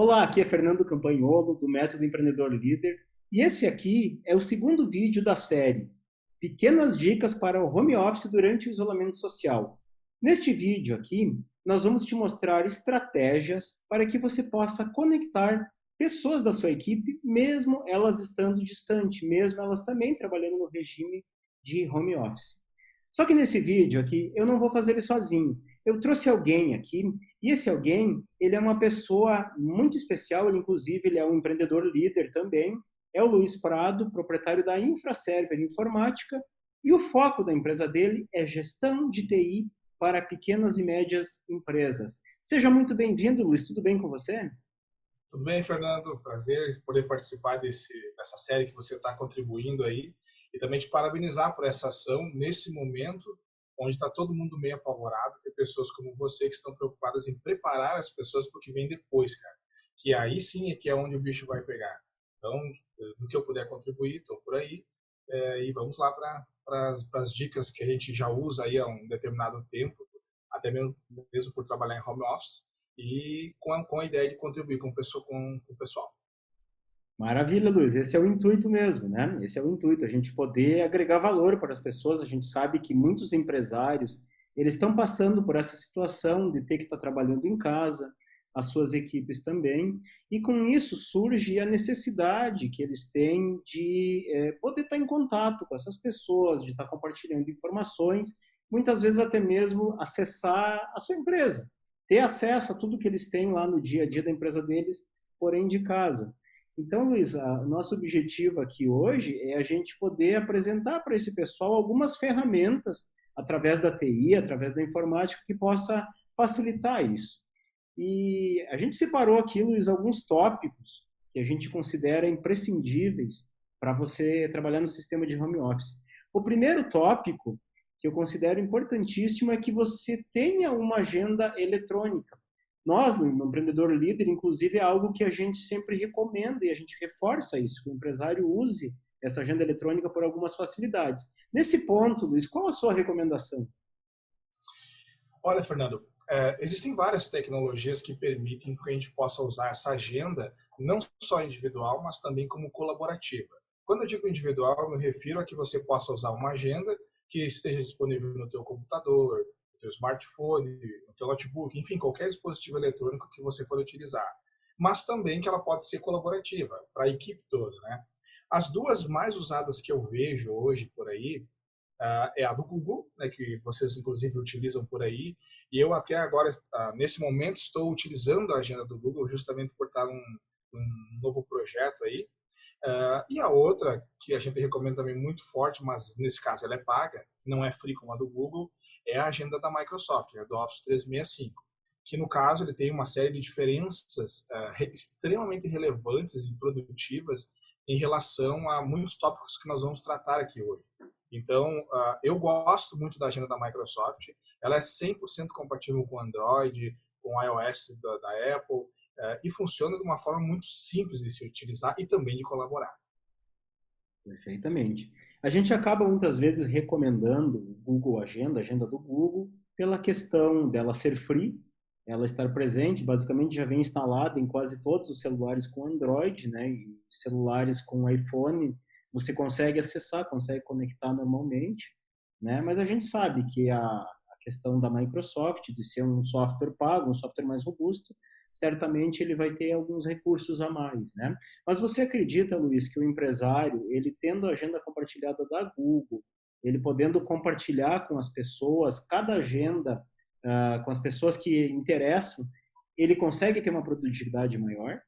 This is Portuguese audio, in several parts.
Olá, aqui é Fernando Campagnolo, do Método Empreendedor Líder, e esse aqui é o segundo vídeo da série Pequenas Dicas para o Home Office durante o Isolamento Social. Neste vídeo aqui, nós vamos te mostrar estratégias para que você possa conectar pessoas da sua equipe, mesmo elas estando distante, mesmo elas também trabalhando no regime de home office. Só que nesse vídeo aqui, eu não vou fazer ele sozinho. Eu trouxe alguém aqui, e esse alguém, ele é uma pessoa muito especial, ele, inclusive, ele é um empreendedor líder também, é o Luiz Prado, proprietário da InfraServer Informática, e o foco da empresa dele é gestão de TI para pequenas e médias empresas. Seja muito bem-vindo, Luiz, tudo bem com você? Tudo bem, Fernando? Prazer poder participar dessa série que você está contribuindo aí e também te parabenizar por essa ação nesse momento onde está todo mundo meio apavorado. Tem pessoas como você que estão preocupadas em preparar as pessoas para o que vem depois, cara. Que aí sim é que é onde o bicho vai pegar. Então, no que eu puder contribuir, estou por aí. E vamos lá para as dicas que a gente já usa aí há um determinado tempo, até mesmo por trabalhar em home office e com a ideia de contribuir com o pessoal. Maravilha, Luiz. Esse é o intuito mesmo, né? Esse é o intuito, a gente poder agregar valor para as pessoas. A gente sabe que muitos empresários, eles estão passando por essa situação de ter que estar trabalhando em casa, as suas equipes também, e com isso surge a necessidade que eles têm de poder estar em contato com essas pessoas, de estar compartilhando informações, muitas vezes até mesmo acessar a sua empresa, ter acesso a tudo que eles têm lá no dia a dia da empresa deles, porém de casa. Então, Luiz, nosso objetivo aqui hoje é a gente poder apresentar para esse pessoal algumas ferramentas através da TI, através da informática, que possa facilitar isso. E a gente separou aqui, Luiz, alguns tópicos que a gente considera imprescindíveis para você trabalhar no sistema de home office. O primeiro tópico que eu considero importantíssimo é que você tenha uma agenda eletrônica. Nós, no Empreendedor Líder, inclusive, é algo que a gente sempre recomenda e a gente reforça isso, que o empresário use essa agenda eletrônica por algumas facilidades. Nesse ponto, Luiz, qual a sua recomendação? Olha, Fernando, existem várias tecnologias que permitem que a gente possa usar essa agenda não só individual, mas também como colaborativa. Quando eu digo individual, eu me refiro a que você possa usar uma agenda que esteja disponível no teu computador, no teu smartphone, no teu notebook, enfim, qualquer dispositivo eletrônico que você for utilizar. Mas também que ela pode ser colaborativa, para a equipe toda, né? As duas mais usadas que eu vejo hoje por aí é a do Google, né, que vocês inclusive utilizam por aí, e eu até agora, nesse momento, estou utilizando a agenda do Google justamente por estar num novo projeto aí. E a outra, que a gente recomenda também muito forte, mas nesse caso ela é paga, não é free como a do Google, é a agenda da Microsoft, do Office 365, que no caso ele tem uma série de diferenças extremamente relevantes e produtivas em relação a muitos tópicos que nós vamos tratar aqui hoje. Então, eu gosto muito da agenda da Microsoft. Ela é 100% compatível com Android, com iOS da Apple, e funciona de uma forma muito simples de se utilizar e também de colaborar. Perfeitamente. A gente acaba muitas vezes recomendando o Google Agenda, a agenda do Google, pela questão dela ser free, ela estar presente, basicamente já vem instalada em quase todos os celulares com Android, né? E celulares com iPhone, você consegue acessar, consegue conectar normalmente, né? Mas a gente sabe que a questão da Microsoft, de ser um software pago, um software mais robusto, certamente ele vai ter alguns recursos a mais, né? Mas você acredita, Luiz, que o empresário, ele tendo a agenda compartilhada da Google, ele podendo compartilhar com as pessoas, cada agenda, com as pessoas que interessam, ele consegue ter uma produtividade maior?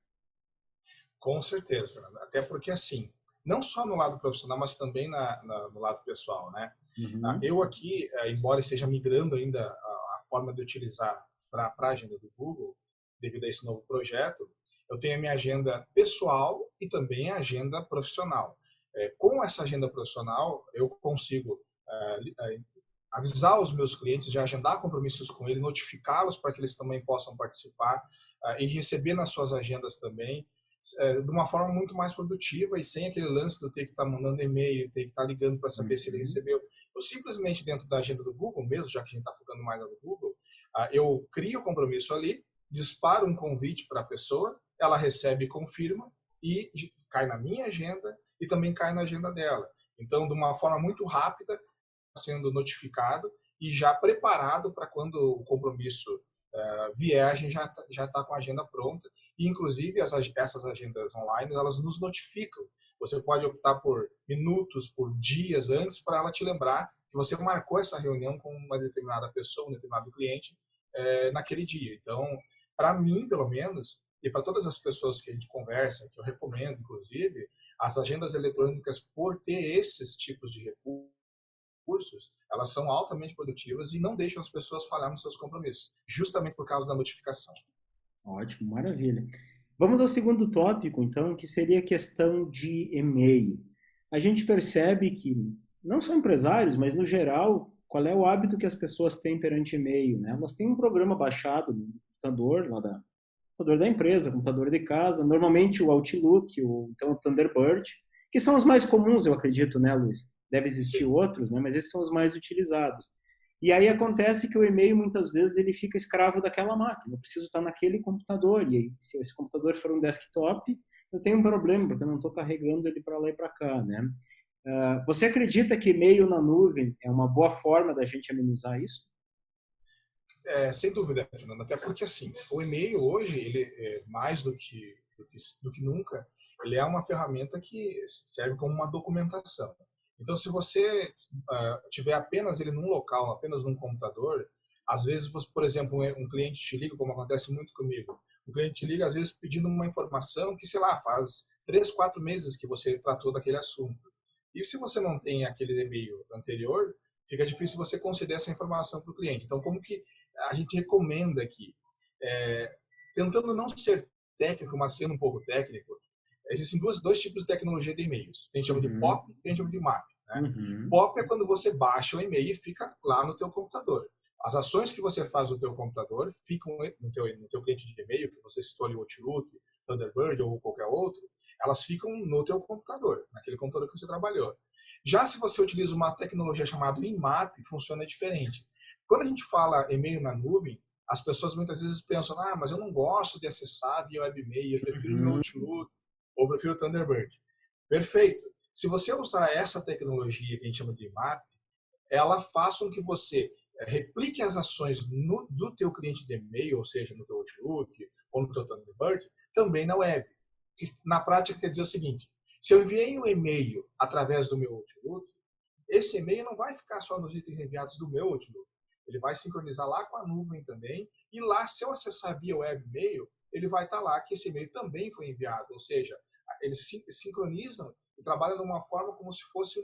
Com certeza, Fernando. Até porque, assim, não só no lado profissional, mas também no lado pessoal, né? Uhum. Eu aqui, embora esteja migrando ainda a forma de utilizar para a agenda do Google, devido a esse novo projeto, eu tenho a minha agenda pessoal e também a agenda profissional. Com essa agenda profissional, eu consigo avisar os meus clientes, de agendar compromissos com eles, notificá-los para que eles também possam participar e receber nas suas agendas também, de uma forma muito mais produtiva e sem aquele lance de eu ter que estar mandando e-mail, ter que estar ligando para saber se ele Uhum. recebeu. Eu simplesmente, dentro da agenda do Google mesmo, já que a gente está focando mais no Google, eu crio o compromisso ali, disparo um convite para a pessoa, ela recebe e confirma e cai na minha agenda e também cai na agenda dela. Então, de uma forma muito rápida, sendo notificado e já preparado para quando o compromisso vier, a gente já tá com a agenda pronta. E, inclusive, essas agendas online, elas nos notificam. Você pode optar por minutos, por dias antes, para ela te lembrar que você marcou essa reunião com uma determinada pessoa, um determinado cliente, naquele dia. Então, para mim, pelo menos, e para todas as pessoas que a gente conversa, que eu recomendo, inclusive, as agendas eletrônicas, por ter esses tipos de recursos, elas são altamente produtivas e não deixam as pessoas falhar nos seus compromissos, justamente por causa da notificação. Ótimo, maravilha. Vamos ao segundo tópico, então, que seria a questão de e-mail. A gente percebe que, não só empresários, mas no geral, qual é o hábito que as pessoas têm perante e-mail, né? Elas têm um programa baixado no computador, computador da empresa, computador de casa, normalmente o Outlook, então o Thunderbird, que são os mais comuns, eu acredito, né, Luiz? Deve existir outros, né? Mas esses são os mais utilizados. E aí acontece que o e-mail, muitas vezes, ele fica escravo daquela máquina. Eu preciso estar naquele computador. E aí, se esse computador for um desktop, eu tenho um problema, porque eu não estou carregando ele para lá e para cá, né? Você acredita que e-mail na nuvem é uma boa forma da gente amenizar isso? Sem dúvida, Fernando. Até porque, assim, o e-mail hoje, ele mais do que nunca, ele é uma ferramenta que serve como uma documentação. Então, se você tiver apenas ele num local, apenas num computador, às vezes, você, por exemplo, um cliente te liga, como acontece muito comigo, o cliente te liga, às vezes, pedindo uma informação que, sei lá, faz 3, 4 meses que você tratou daquele assunto. E se você não tem aquele e-mail anterior, fica difícil você conceder essa informação para o cliente. Então, como que a gente recomenda aqui? Tentando não ser técnico, mas sendo um pouco técnico, existem dois tipos de tecnologia de e-mails. A gente chama de POP e a gente chama de MAP. Né? POP é quando você baixa o e-mail e fica lá no teu computador. As ações que você faz no teu computador ficam no teu cliente de e-mail, que você escolhe o Outlook, Thunderbird ou qualquer outro, elas ficam no teu computador, naquele computador que você trabalhou. Já se você utiliza uma tecnologia chamada IMAP, funciona diferente. Quando a gente fala e-mail na nuvem, as pessoas muitas vezes pensam, mas eu não gosto de acessar via webmail, eu prefiro meu Outlook, ou prefiro o Thunderbird. Perfeito. Se você usar essa tecnologia que a gente chama de IMAP, ela faz com que você replique as ações do teu cliente de e-mail, ou seja, no teu Outlook ou no teu Thunderbird, também na web. Que, na prática, quer dizer o seguinte, se eu enviei um e-mail através do meu Outlook, esse e-mail não vai ficar só nos itens enviados do meu Outlook. Ele vai sincronizar lá com a nuvem também, e lá, se eu acessar via webmail, ele vai estar lá que esse e-mail também foi enviado. Ou seja, eles sincronizam e trabalham de uma forma como se fosse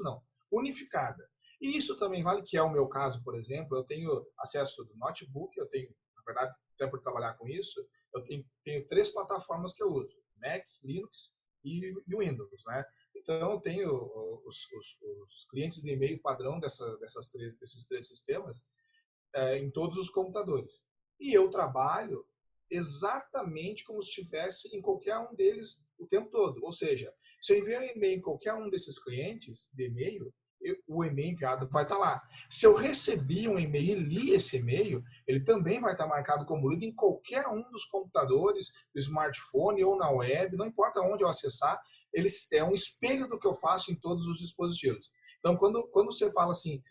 não, unificada. E isso também vale, que é o meu caso, por exemplo, eu tenho acesso do notebook, eu tenho, na verdade, até por trabalhar com isso, eu tenho 3 plataformas que eu uso, Mac, Linux e Windows, né? Então, eu tenho os clientes de e-mail padrão desses 3 sistemas em todos os computadores. E eu trabalho exatamente como se estivesse em qualquer um deles o tempo todo. Ou seja, se eu enviar um e-mail em qualquer um desses clientes de e-mail, o e-mail enviado vai estar lá. Se eu recebi um e-mail e li esse e-mail, ele também vai estar marcado como lido em qualquer um dos computadores, do smartphone ou na web, não importa onde eu acessar, ele é um espelho do que eu faço em todos os dispositivos. Então, quando você fala assim,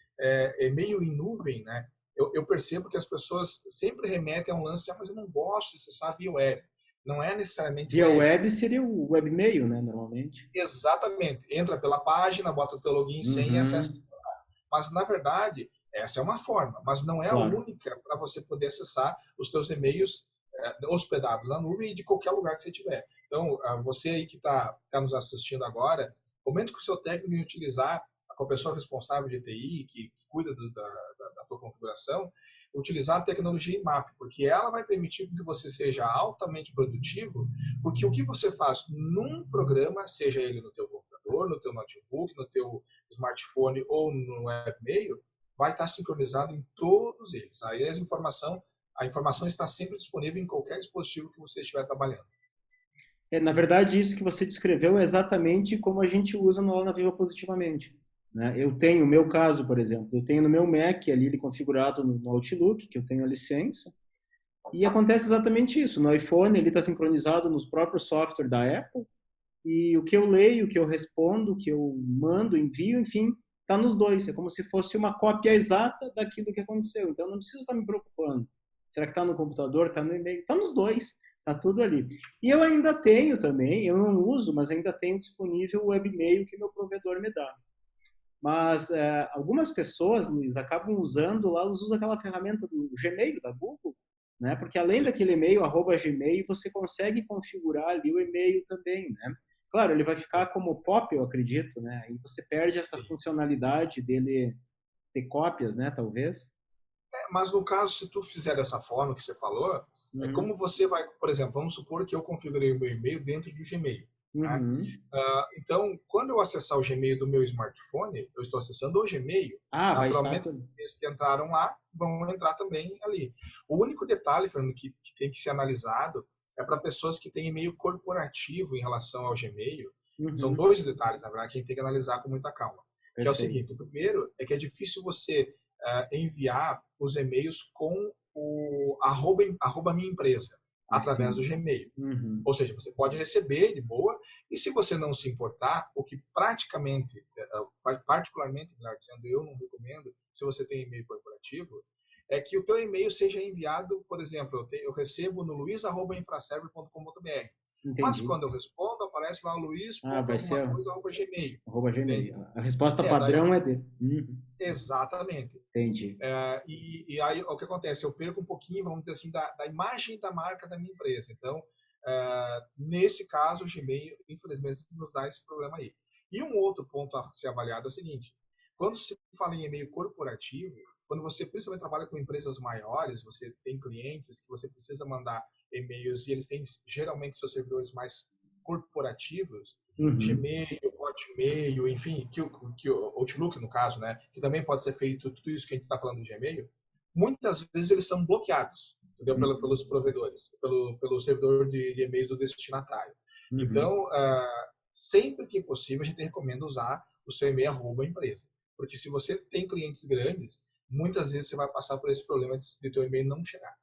e-mail em nuvem, né, eu percebo que as pessoas sempre remetem a um lance, mas eu não gosto de acessar via web. Não é necessariamente via web seria o webmail, né, normalmente. Exatamente. Entra pela página, bota o teu login, senha e acessa. Mas, na verdade, essa é uma forma, mas não é a única para você poder acessar os teus e-mails hospedados na nuvem e de qualquer lugar que você tiver. Então, você aí que está nos assistindo agora, comente com o seu técnico em utilizar, com a pessoa responsável de TI, que cuida da tua configuração, utilizar a tecnologia IMAP, porque ela vai permitir que você seja altamente produtivo, porque o que você faz num programa, seja ele no teu computador, no teu notebook, no teu smartphone ou no webmail, vai estar sincronizado em todos eles. Aí a informação está sempre disponível em qualquer dispositivo que você estiver trabalhando. Na verdade, isso que você descreveu é exatamente como a gente usa na Viva Positivamente. Eu tenho o meu caso, por exemplo, eu tenho no meu Mac ali ele configurado no Outlook, que eu tenho a licença. E acontece exatamente isso. No iPhone, ele está sincronizado no próprio software da Apple, e o que eu leio, o que eu respondo, o que eu mando, envio, enfim, está nos dois. É como se fosse uma cópia exata daquilo que aconteceu. Então, eu não preciso estar me preocupando. Será que está no computador, está no e-mail? Está nos dois. Está tudo ali. E eu ainda tenho também, eu não uso, mas ainda tenho disponível o webmail que meu provedor me dá. Mas algumas pessoas, Luiz, acabam usando lá, elas usam aquela ferramenta do Gmail, da Google, né? Porque além Sim. daquele e-mail, @gmail, você consegue configurar ali o e-mail também, né? Claro, ele vai ficar como pop, eu acredito, né? Aí você perde essa Sim. funcionalidade dele ter cópias, né? Talvez. Mas no caso, se tu fizer dessa forma que você falou, é Uhum. como você vai, por exemplo, vamos supor que eu configurei o meu e-mail dentro do Gmail. Né? Uhum. Então, quando eu acessar o Gmail do meu smartphone, eu estou acessando o Gmail. Ah, vai estar Naturalmente, tudo. os que entraram lá vão entrar também ali. O único detalhe, Fernando, que tem que ser analisado é para pessoas que têm e-mail corporativo em relação ao Gmail. São Uhum. dois detalhes, na verdade, que a gente tem que analisar com muita calma. Que é o Perfeito. seguinte: o primeiro é que é difícil você enviar os e-mails com o arroba minha empresa, através do Assim. Gmail. Uhum. Ou seja, você pode receber de boa, e se você não se importar, o que particularmente, melhor dizendo, eu não recomendo, se você tem e-mail corporativo, é que o teu e-mail seja enviado, por exemplo, eu recebo no luiz@infraserver.com.br, mas Entendi. quando eu respondo, aparece lá luiz. Ah, vai Alguma ser coisa, @gmail. @gmail. Entende? A resposta Daí, padrão é de. Uhum. exatamente. Entendi. E aí o que acontece? Eu perco um pouquinho, vamos dizer assim, da imagem da marca da minha empresa. Então, nesse caso, o Gmail, infelizmente, nos dá esse problema aí. E um outro ponto a ser avaliado é o seguinte: quando se fala em e-mail corporativo, quando você principalmente trabalha com empresas maiores, você tem clientes que você precisa mandar e-mails e eles têm geralmente seus servidores mais corporativos, Uhum. Gmail, Hotmail, enfim, que o Outlook, no caso, né, que também pode ser feito tudo isso que a gente está falando de Gmail, muitas vezes eles são bloqueados, entendeu? Uhum. Pelos provedores, pelo servidor de e-mails do destinatário. Uhum. Então, sempre que possível, a gente recomenda usar o seu e-mail empresa. Porque se você tem clientes grandes, muitas vezes você vai passar por esse problema de teu e-mail não chegar.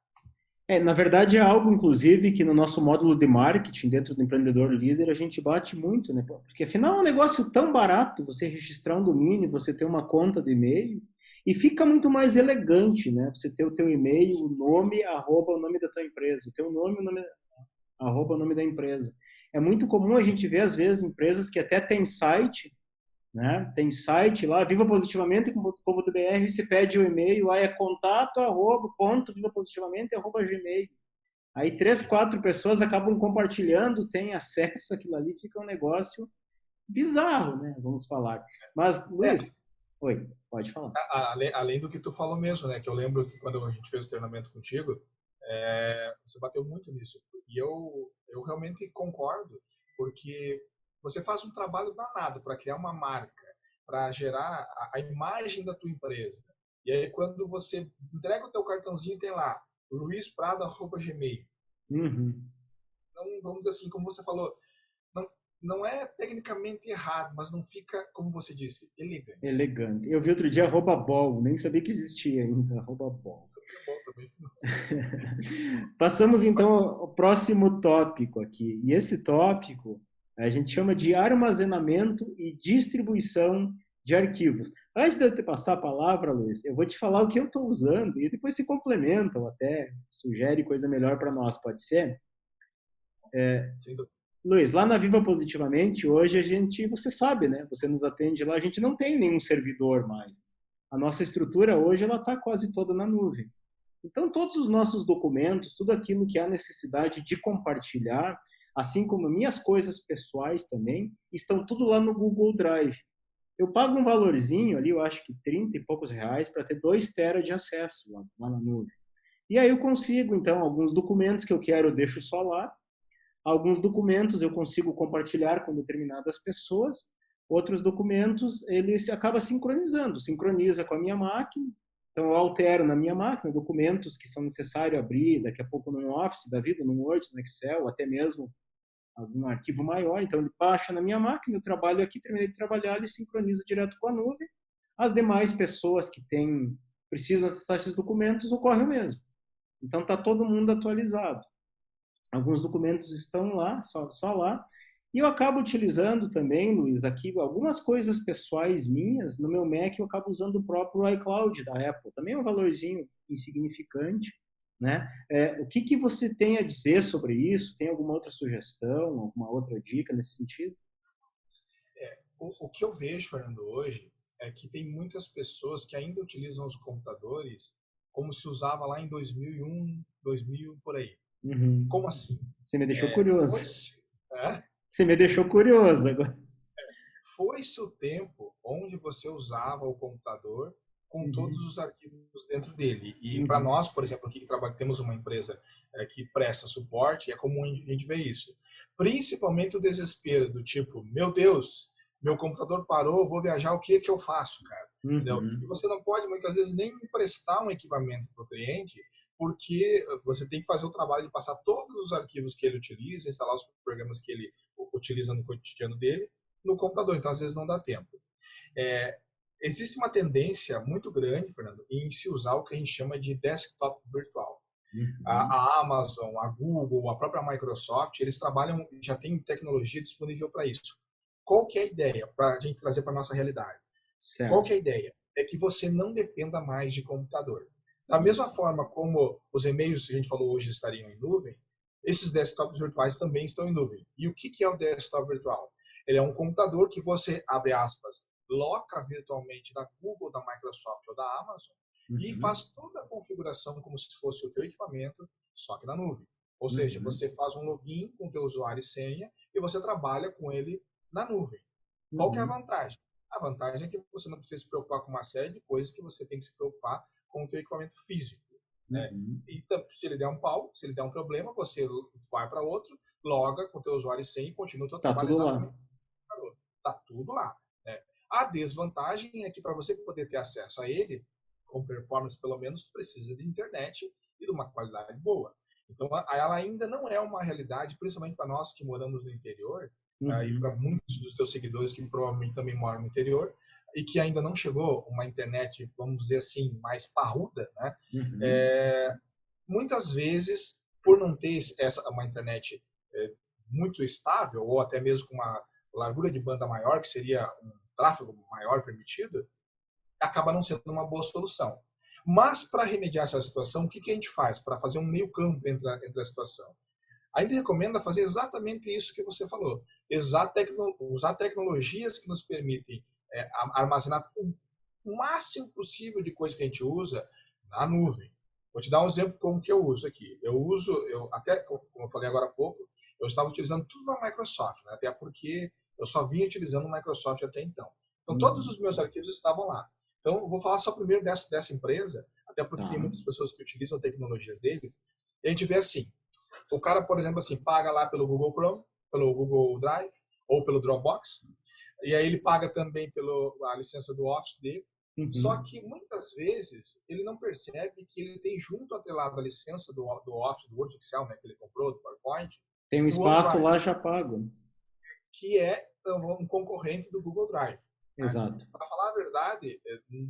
Na verdade, é algo, inclusive, que no nosso módulo de marketing, dentro do Empreendedor Líder, a gente bate muito, né? Porque, afinal, é um negócio tão barato você registrar um domínio, você ter uma conta de e-mail, e fica muito mais elegante, né? Você ter o teu e-mail, o nome, arroba o nome da tua empresa, o teu nome, o nome, arroba o nome da empresa. É muito comum a gente ver, às vezes, empresas que até têm site, né? Tem site lá, vivapositivamente.com.br, você pede o e-mail, aí é contato, arroba, ponto, vivapositivamente, arroba gmail. Aí três, Sim. quatro pessoas acabam compartilhando, têm acesso àquilo ali, fica um negócio bizarro, né? Vamos falar. Mas, É, Luiz, oi, pode falar. além do que tu falou mesmo, né? Que eu lembro que quando a gente fez o treinamento contigo, você bateu muito nisso. E eu realmente concordo, porque você faz um trabalho danado para criar uma marca, para gerar a imagem da tua empresa. E aí, quando você entrega o teu cartãozinho, tem lá, luizprado@gmail. Uhum. Não, vamos dizer assim, como você falou, não, não é tecnicamente errado, mas não fica, como você disse, elegante. Elegante. Eu vi outro dia arroba bol, nem sabia que existia ainda, arroba bol. É bom também. Passamos então ao próximo tópico aqui. E esse tópico a gente chama de armazenamento e distribuição de arquivos. Antes de eu te passar a palavra, Luiz, eu vou te falar o que eu estou usando e depois se complementa ou até sugere coisa melhor para nós, pode ser? Sem dúvida. Luiz, lá na Viva Positivamente, hoje a gente, você sabe, né? Você nos atende lá, a gente não tem nenhum servidor mais. A nossa estrutura hoje ela está quase toda na nuvem. Então, todos os nossos documentos, tudo aquilo que há necessidade de compartilhar, assim como minhas coisas pessoais também, estão tudo lá no Google Drive. Eu pago um valorzinho ali, eu acho que 30 e poucos reais, para ter 2 tera de acesso lá na nuvem. E aí eu consigo, então, alguns documentos que eu quero, eu deixo só lá. Alguns documentos eu consigo compartilhar com determinadas pessoas. Outros documentos, ele se acaba sincronizando, sincroniza com a minha máquina. Então, eu altero na minha máquina documentos que são necessários abrir daqui a pouco no Office da vida, no Word, no Excel, até mesmo algum arquivo maior. Então, ele baixa na minha máquina, eu trabalho aqui, terminei de trabalhar, ele sincroniza direto com a nuvem. As demais pessoas que precisam acessar esses documentos, ocorre o mesmo. Então está todo mundo atualizado. Alguns documentos estão lá, só lá. E eu acabo utilizando também, Luiz, aqui algumas coisas pessoais minhas. No meu Mac eu acabo usando o próprio iCloud da Apple. Também é um valorzinho insignificante, né? O que você tem a dizer sobre isso? Tem alguma outra sugestão, alguma outra dica nesse sentido? O que eu vejo, Fernando, hoje é que tem muitas pessoas que ainda utilizam os computadores como se usava lá em 2001, 2000, por aí. Uhum. Como assim? Você me deixou curioso. Foi-se, é, Você me deixou curioso agora. foi-se o tempo onde você usava o computador com todos Uhum. os arquivos dentro dele. E para Uhum. nós, por exemplo, aqui que temos uma empresa que presta suporte, é comum a gente ver isso. Principalmente o desespero do tipo, meu Deus, meu computador parou, vou viajar, o que que eu faço, cara? Entendeu? E Uhum. você não pode, muitas vezes, nem emprestar um equipamento para o cliente, porque você tem que fazer o trabalho de passar todos os arquivos que ele utiliza, instalar os programas que ele utiliza no cotidiano dele, no computador. Então, às vezes, não dá tempo. É, existe uma tendência muito grande, Fernando, em se usar o que a gente chama de desktop virtual. Uhum. A Amazon, a Google, a própria Microsoft, eles trabalham, já tem tecnologia disponível para isso. Qual que é a ideia para a gente trazer para a nossa realidade? Qual Certo. que é a ideia? É que você não dependa mais de computador. Da mesma Isso. forma como os e-mails que a gente falou hoje estariam em nuvem, esses desktops virtuais também estão em nuvem. E o que é o desktop virtual? Ele é um computador que você, abre aspas, loca virtualmente da Google, da Microsoft ou da Amazon e Uhum. faz toda a configuração como se fosse o teu equipamento, só que na nuvem. Ou seja, Uhum. você faz um login com o teu usuário e senha e você trabalha com ele na nuvem. Qual que é a Uhum. vantagem? A vantagem é que você não precisa se preocupar com uma série de coisas que você tem que se preocupar com o teu equipamento físico. Né? Uhum. E se ele der um pau, se ele der um problema, você vai para outro, loga com o teu usuário e senha e continua o teu Tá trabalho tudo lá. exatamente. Está tudo lá. Né? A desvantagem é que para você poder ter acesso a ele, com performance pelo menos, precisa de internet e de uma qualidade boa. Então, ela ainda não é uma realidade, principalmente para nós que moramos no interior, e Uhum. para muitos dos teus seguidores que provavelmente também moram no interior, e que ainda não chegou uma internet, vamos dizer assim, mais parruda, né? Uhum. É, muitas vezes, por não ter uma internet muito estável, ou até mesmo com uma largura de banda maior, que seria um tráfego maior permitido, acaba não sendo uma boa solução. Mas, para remediar essa situação, o que a gente faz para fazer um meio campo entre a situação? A gente recomenda fazer exatamente isso que você falou. Usar tecnologias que nos permitem armazenar o máximo possível de coisa que a gente usa na nuvem. Vou te dar um exemplo como que eu uso aqui. Até como eu falei agora há pouco, eu estava utilizando tudo na Microsoft, né? Até porque eu só vinha utilizando o Microsoft até então. Então, todos Uhum. os meus arquivos estavam lá. Então, eu vou falar só primeiro dessa empresa, até porque tem Tá. muitas pessoas que utilizam a tecnologia deles. E a gente vê assim, o cara, por exemplo, assim, paga lá pelo Google Chrome, pelo Google Drive ou pelo Dropbox, e aí ele paga também pela licença do Office dele. Só Uhum. que muitas vezes ele não percebe que ele tem junto atrelado a licença do Office, do Word, Excel, né, que ele comprou, do PowerPoint, Tem um o espaço OneDrive, lá já pago. que é um concorrente do Google Drive. Né? Exato. Para falar a verdade,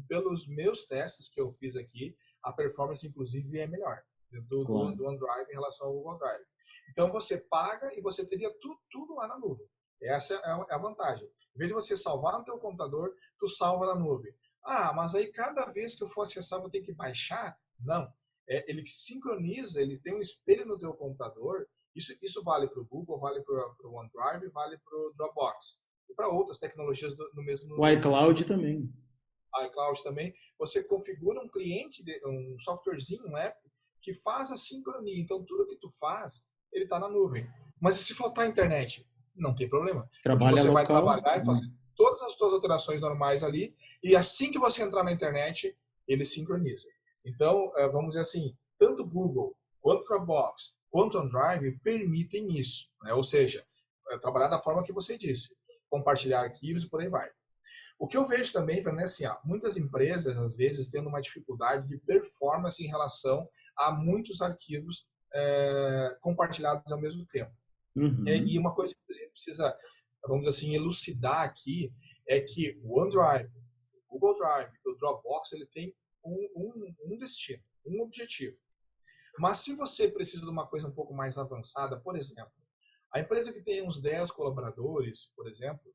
pelos meus testes que eu fiz aqui, a performance inclusive é melhor Claro. do OneDrive em relação ao Google Drive. Então você paga e você teria tudo lá na nuvem. Essa é a vantagem. Em vez de você salvar no teu computador, tu salva na nuvem. Ah, mas aí cada vez que eu for acessar vou ter que baixar? Não. Ele sincroniza, ele tem um espelho no teu computador. Isso vale para o Google, vale para o OneDrive, vale para o Dropbox. E para outras tecnologias no O iCloud também. iCloud também, você configura um cliente, um softwarezinho, um app, que faz a sincronia. Então, tudo que tu faz, ele está na nuvem. Mas e se faltar internet? Não tem problema. Porque Trabalha você vai local. trabalhar e fazer todas as suas alterações normais ali, e assim que você entrar na internet, ele sincroniza. Então, vamos dizer assim, tanto Google, quanto Dropbox, quanto OneDrive permitem isso. Né? Ou seja, trabalhar da forma que você disse. Compartilhar arquivos e por aí vai. O que eu vejo também, Fernando, é assim, muitas empresas, às vezes, tendo uma dificuldade de performance em relação a muitos arquivos compartilhados ao mesmo tempo. E Uhum. uma coisa que a gente precisa, vamos dizer assim, elucidar aqui é que o OneDrive, o Google Drive, o Dropbox, ele tem um destino, um objetivo. Mas se você precisa de uma coisa um pouco mais avançada, por exemplo, a empresa que tem uns 10 colaboradores, por exemplo,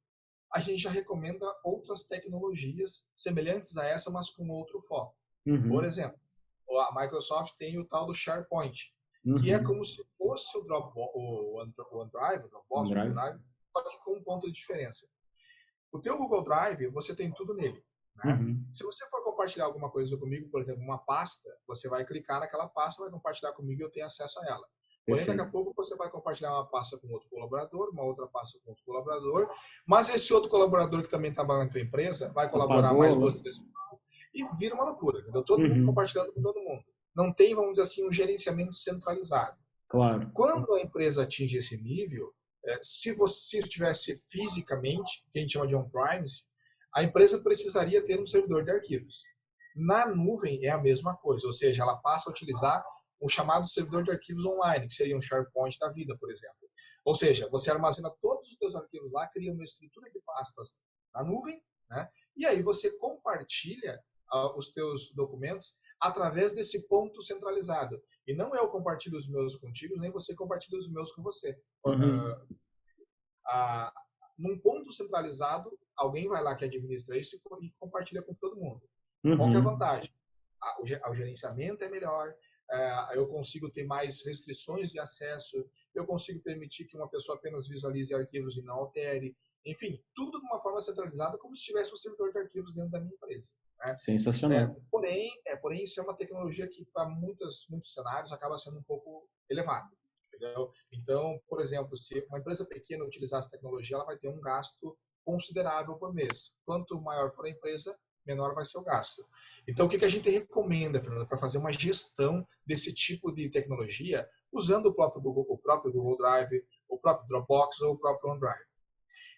a gente já recomenda outras tecnologias semelhantes a essa, mas com outro foco. Por Uhum. exemplo, a Microsoft tem o tal do SharePoint, que é Uhum. como se fosse o Dropbox, o OneDrive, o Dropbox, o OneDrive. OneDrive, só que com um ponto de diferença. O teu Google Drive, você tem tudo nele, né? Uhum. Se você for compartilhar alguma coisa comigo, por exemplo, uma pasta, você vai clicar naquela pasta, vai compartilhar comigo e eu tenho acesso a ela. Porém, daqui a Perfeito. pouco você vai compartilhar uma pasta com outro colaborador, uma outra pasta com outro colaborador, mas esse outro colaborador que também trabalha na tua empresa vai colaborar Apagou mais lá. duas, três e vira uma loucura, entendeu? Todo mundo Uhum. compartilhando com todo mundo. Não tem, vamos dizer assim, um gerenciamento centralizado. Claro. Quando a empresa atinge esse nível, se você tivesse fisicamente, que a gente chama de on-premise, a empresa precisaria ter um servidor de arquivos. Na nuvem é a mesma coisa, ou seja, ela passa a utilizar o chamado servidor de arquivos online, que seria um SharePoint da vida, por exemplo. Ou seja, você armazena todos os seus arquivos lá, cria uma estrutura de pastas na nuvem, né? E aí você compartilha os teus documentos através desse ponto centralizado. E não eu compartilho os meus contigo, nem você compartilha os meus com você. Uhum. Ah, num ponto centralizado, alguém vai lá que administra isso e compartilha com todo mundo. Qual que é a Uhum. vantagem? O gerenciamento é melhor, eu consigo ter mais restrições de acesso, eu consigo permitir que uma pessoa apenas visualize arquivos e não altere. Enfim, tudo de uma forma centralizada, como se tivesse um servidor de arquivos dentro da minha empresa. Né? Sensacional. Porém, isso é uma tecnologia que, para muitos cenários, acaba sendo um pouco elevada. Entendeu? Então, por exemplo, se uma empresa pequena utilizar essa tecnologia, ela vai ter um gasto considerável por mês. Quanto maior for a empresa, menor vai ser o gasto. Então, o que a gente recomenda, Fernando, para fazer uma gestão desse tipo de tecnologia, usando o próprio Google Drive, o próprio Dropbox ou o próprio OneDrive?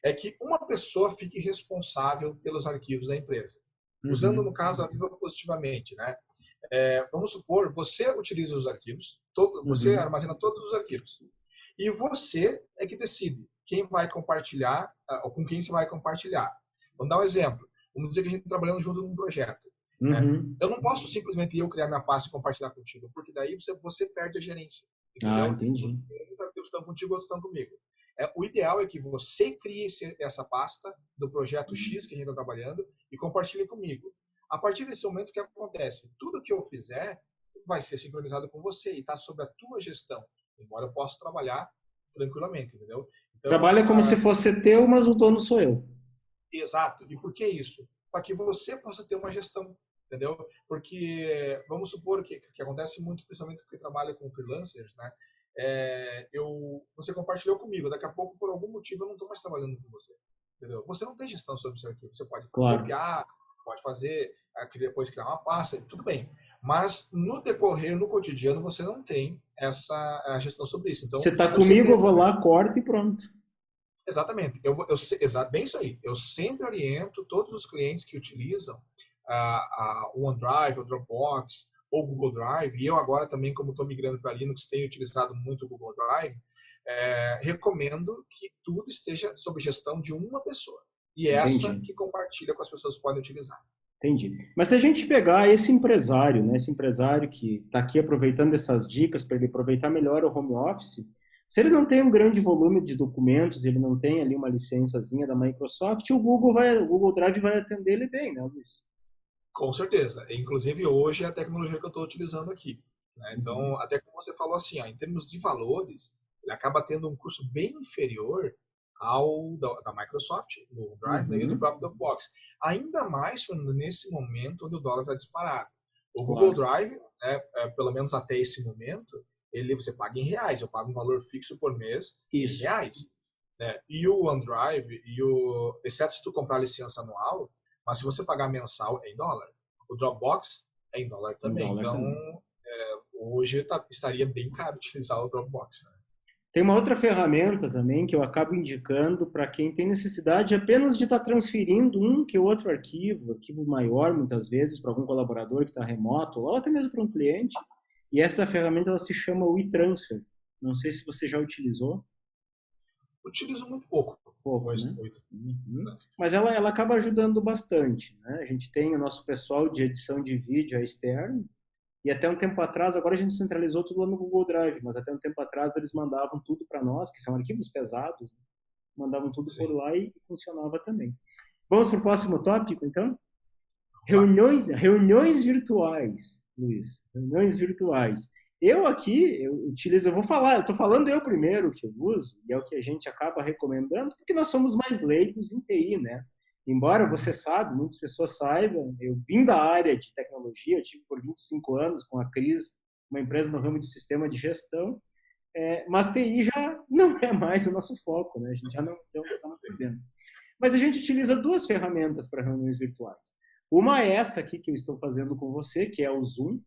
É que uma pessoa fique responsável pelos arquivos da empresa. Usando, no Uhum. caso, a Viva positivamente, né? Vamos supor, você utiliza os arquivos, você Uhum. armazena todos os arquivos. E você é que decide quem vai compartilhar, ou com quem você vai compartilhar. Vamos dar um exemplo. Vamos dizer que a gente está trabalhando junto num projeto. Né? Uhum. Eu não posso simplesmente eu criar minha pasta e compartilhar contigo, porque daí você perde a gerência. Ah, Entendeu? entendi. Uns arquivos estão contigo, outros estão comigo. O ideal é que você crie essa pasta do projeto X que a gente está trabalhando e compartilhe comigo. A partir desse momento, o que acontece? Tudo que eu fizer vai ser sincronizado com você e está sob a tua gestão, embora eu possa trabalhar tranquilamente, entendeu? Então, Trabalha como se fosse teu, mas o dono sou eu. exato. E por que isso? Para que você possa ter uma gestão, entendeu? Porque vamos supor que acontece muito, principalmente porque trabalha com freelancers, né? Você compartilhou comigo, daqui a pouco, por algum motivo, eu não estou mais trabalhando com você. Entendeu? Você não tem gestão sobre o seu arquivo. Você pode Claro. copiar, pode fazer, depois criar uma pasta, tudo bem. Mas no decorrer, no cotidiano, você não tem essa gestão sobre isso. Então, Você tá eu comigo, sempre eu vou recomendo. lá, corto e pronto. Exatamente. Bem isso aí. Eu sempre oriento todos os clientes que utilizam o OneDrive, o Dropbox ou o Google Drive, e eu agora também, como estou migrando para Linux, tenho utilizado muito o Google Drive, recomendo que tudo esteja sob gestão de uma pessoa. E essa Entendi. que compartilha com as pessoas que podem utilizar. Entendi. Mas se a gente pegar esse empresário, né, esse empresário que está aqui aproveitando essas dicas para ele aproveitar melhor o home office, se ele não tem um grande volume de documentos, ele não tem ali uma licençazinha da Microsoft, o Google Drive vai atender ele bem, né, Luiz? Com certeza. Inclusive, hoje é a tecnologia que eu estou utilizando aqui. Né? Uhum. Então, até como você falou assim, em termos de valores, ele acaba tendo um custo bem inferior ao da Microsoft, do Drive, né, e do Uhum. próprio Dropbox. Ainda mais Fernando, nesse momento onde o dólar está disparado. O Google Claro. Drive, né, pelo menos até esse momento, você paga em reais. Eu pago um valor fixo por mês em Isso. reais. Né? E o OneDrive, exceto se tu comprar a licença anual, mas se você pagar mensal é em dólar. O Dropbox é em dólar Em também. dólar Então, também. hoje estaria bem caro utilizar o Dropbox. Né? Tem uma outra ferramenta também que eu acabo indicando para quem tem necessidade apenas de estar transferindo um que outro arquivo maior muitas vezes para algum colaborador que está remoto, ou até mesmo para um cliente. E essa ferramenta ela se chama WeTransfer. Não sei se você já utilizou. Utilizo muito pouco. Pouco, né? Uhum. Mas ela acaba ajudando bastante, né? A gente tem o nosso pessoal de edição de vídeo externo, E até um tempo atrás, agora a gente centralizou tudo lá no Google Drive, mas até um tempo atrás eles mandavam tudo para nós, que são arquivos pesados, né? Mandavam tudo por Sim. lá e funcionava também. Vamos para o próximo tópico, então? Vamos lá. Reuniões virtuais, Luiz. Reuniões virtuais. Eu aqui, eu utilizo, eu vou falar, eu estou falando eu primeiro que eu uso, e é o que a gente acaba recomendando, porque nós somos mais leigos em TI, né? Embora você sabe, muitas pessoas saibam, eu vim da área de tecnologia, eu tive por 25 anos com a Cris, uma empresa no ramo de sistema de gestão, mas TI já não é mais o nosso foco, né? A gente já não está mais por dentro. Mas a gente utiliza duas ferramentas para reuniões virtuais. Uma é essa aqui que eu estou fazendo com você, que é o Zoom.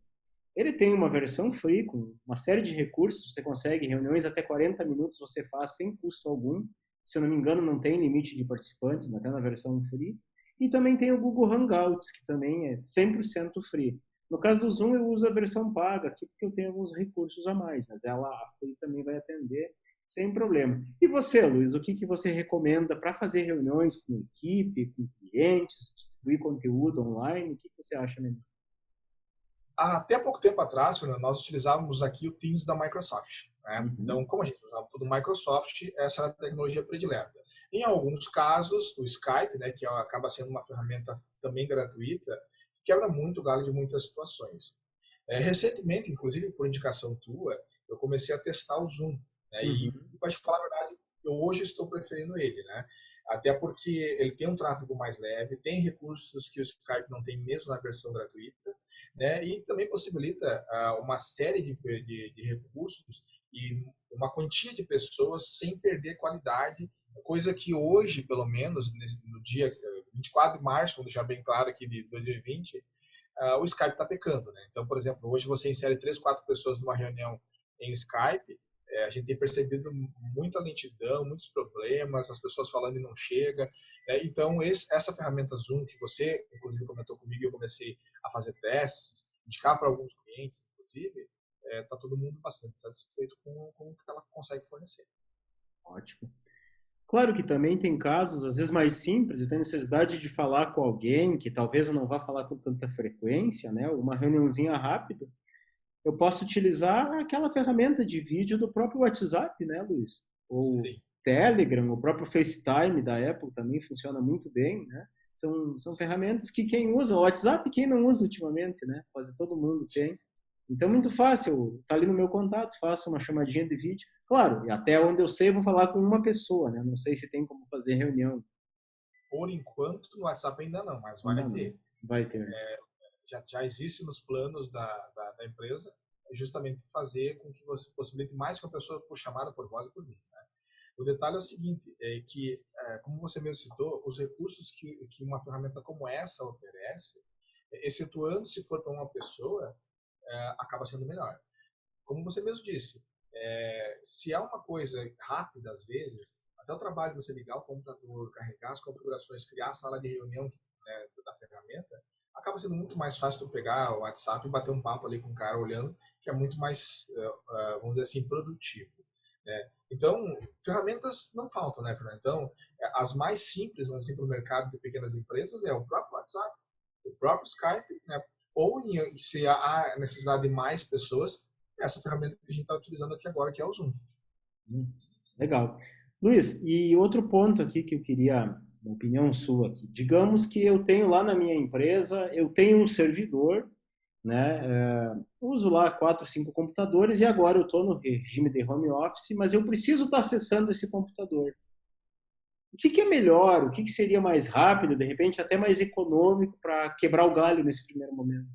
Ele tem uma versão free, com uma série de recursos. Você consegue reuniões até 40 minutos, você faz sem custo algum. Se eu não me engano, não tem limite de participantes, até na versão free. E também tem o Google Hangouts, que também é 100% free. No caso do Zoom, eu uso a versão paga aqui, porque eu tenho alguns recursos a mais, mas ela, a free, também vai atender sem problema. E você, Luiz, o que, que você recomenda para fazer reuniões com equipe, com clientes, distribuir conteúdo online? O que, que você acha melhor? Até pouco tempo atrás, Fernando, nós utilizávamos aqui o Teams da Microsoft, né? Uhum. Então, como a gente usava tudo Microsoft, essa era a tecnologia predileta. Em alguns casos, o Skype, né, que acaba sendo uma ferramenta também gratuita, quebra muito o galho de muitas situações. Recentemente, inclusive por indicação tua, eu comecei a testar o Zoom, né? E, Uhum. para te falar a verdade, eu hoje estou preferindo ele, né? Até porque ele tem um tráfego mais leve, tem recursos que o Skype não tem mesmo na versão gratuita, né? E também possibilita uma série de recursos e uma quantia de pessoas sem perder qualidade, coisa que hoje, pelo menos, no dia 24 de março, vou deixar bem claro aqui de 2020, o Skype está pecando, né? Então, por exemplo, hoje você insere 3, 4 pessoas numa reunião em Skype, a gente tem percebido muita lentidão, muitos problemas, as pessoas falando e não chega. Então, essa ferramenta Zoom que você, inclusive, comentou comigo e eu comecei a fazer testes, indicar para alguns clientes, inclusive, está todo mundo bastante satisfeito com o que ela consegue fornecer. Ótimo. Claro que também tem casos, às vezes mais simples, eu tenho necessidade de falar com alguém que talvez eu não vá falar com tanta frequência, né? Uma reuniãozinha rápida. Eu posso utilizar aquela ferramenta de vídeo do próprio WhatsApp, né, Luiz? Ou Sim, Telegram, o próprio FaceTime da Apple também funciona muito bem, né? São sim. ferramentas que quem usa, o WhatsApp quem não usa ultimamente, né? Quase todo mundo tem. Então, muito fácil, tá ali no meu contato, faço uma chamadinha de vídeo. Claro, e até onde eu sei, eu vou falar com uma pessoa, né? Não sei se tem como fazer reunião. Por enquanto, no WhatsApp ainda não, mas vai Ainda não. ter. Vai ter. Já existe nos planos da empresa justamente fazer com que você possibilite mais que uma pessoa por chamada, por voz e por vídeo. Né? O detalhe é o seguinte, que, como você mesmo citou, os recursos que uma ferramenta como essa oferece, excetuando se for para uma pessoa, acaba sendo melhor. Como você mesmo disse, se é uma coisa rápida, às vezes, até o trabalho de você ligar o computador, carregar as configurações, criar a sala de reunião, né, da ferramenta, acaba sendo muito mais fácil tu pegar o WhatsApp e bater um papo ali com o cara olhando, que é muito mais, vamos dizer assim, produtivo. Né? Então, ferramentas não faltam, né, Fernando? Então, as mais simples, vamos dizer, para o mercado de pequenas empresas é o próprio WhatsApp, o próprio Skype, né? Ou se há necessidade de mais pessoas, essa ferramenta que a gente está utilizando aqui agora, que é o Zoom. Legal. Luiz, e outro ponto aqui que eu queria uma opinião sua aqui. Digamos que eu tenho lá na minha empresa, eu tenho um servidor, né? Uso lá 4, 5 computadores e agora eu estou no regime de home office, mas eu preciso estar acessando esse computador. O que, que é melhor? O que, que seria mais rápido, de repente até mais econômico para quebrar o galho nesse primeiro momento?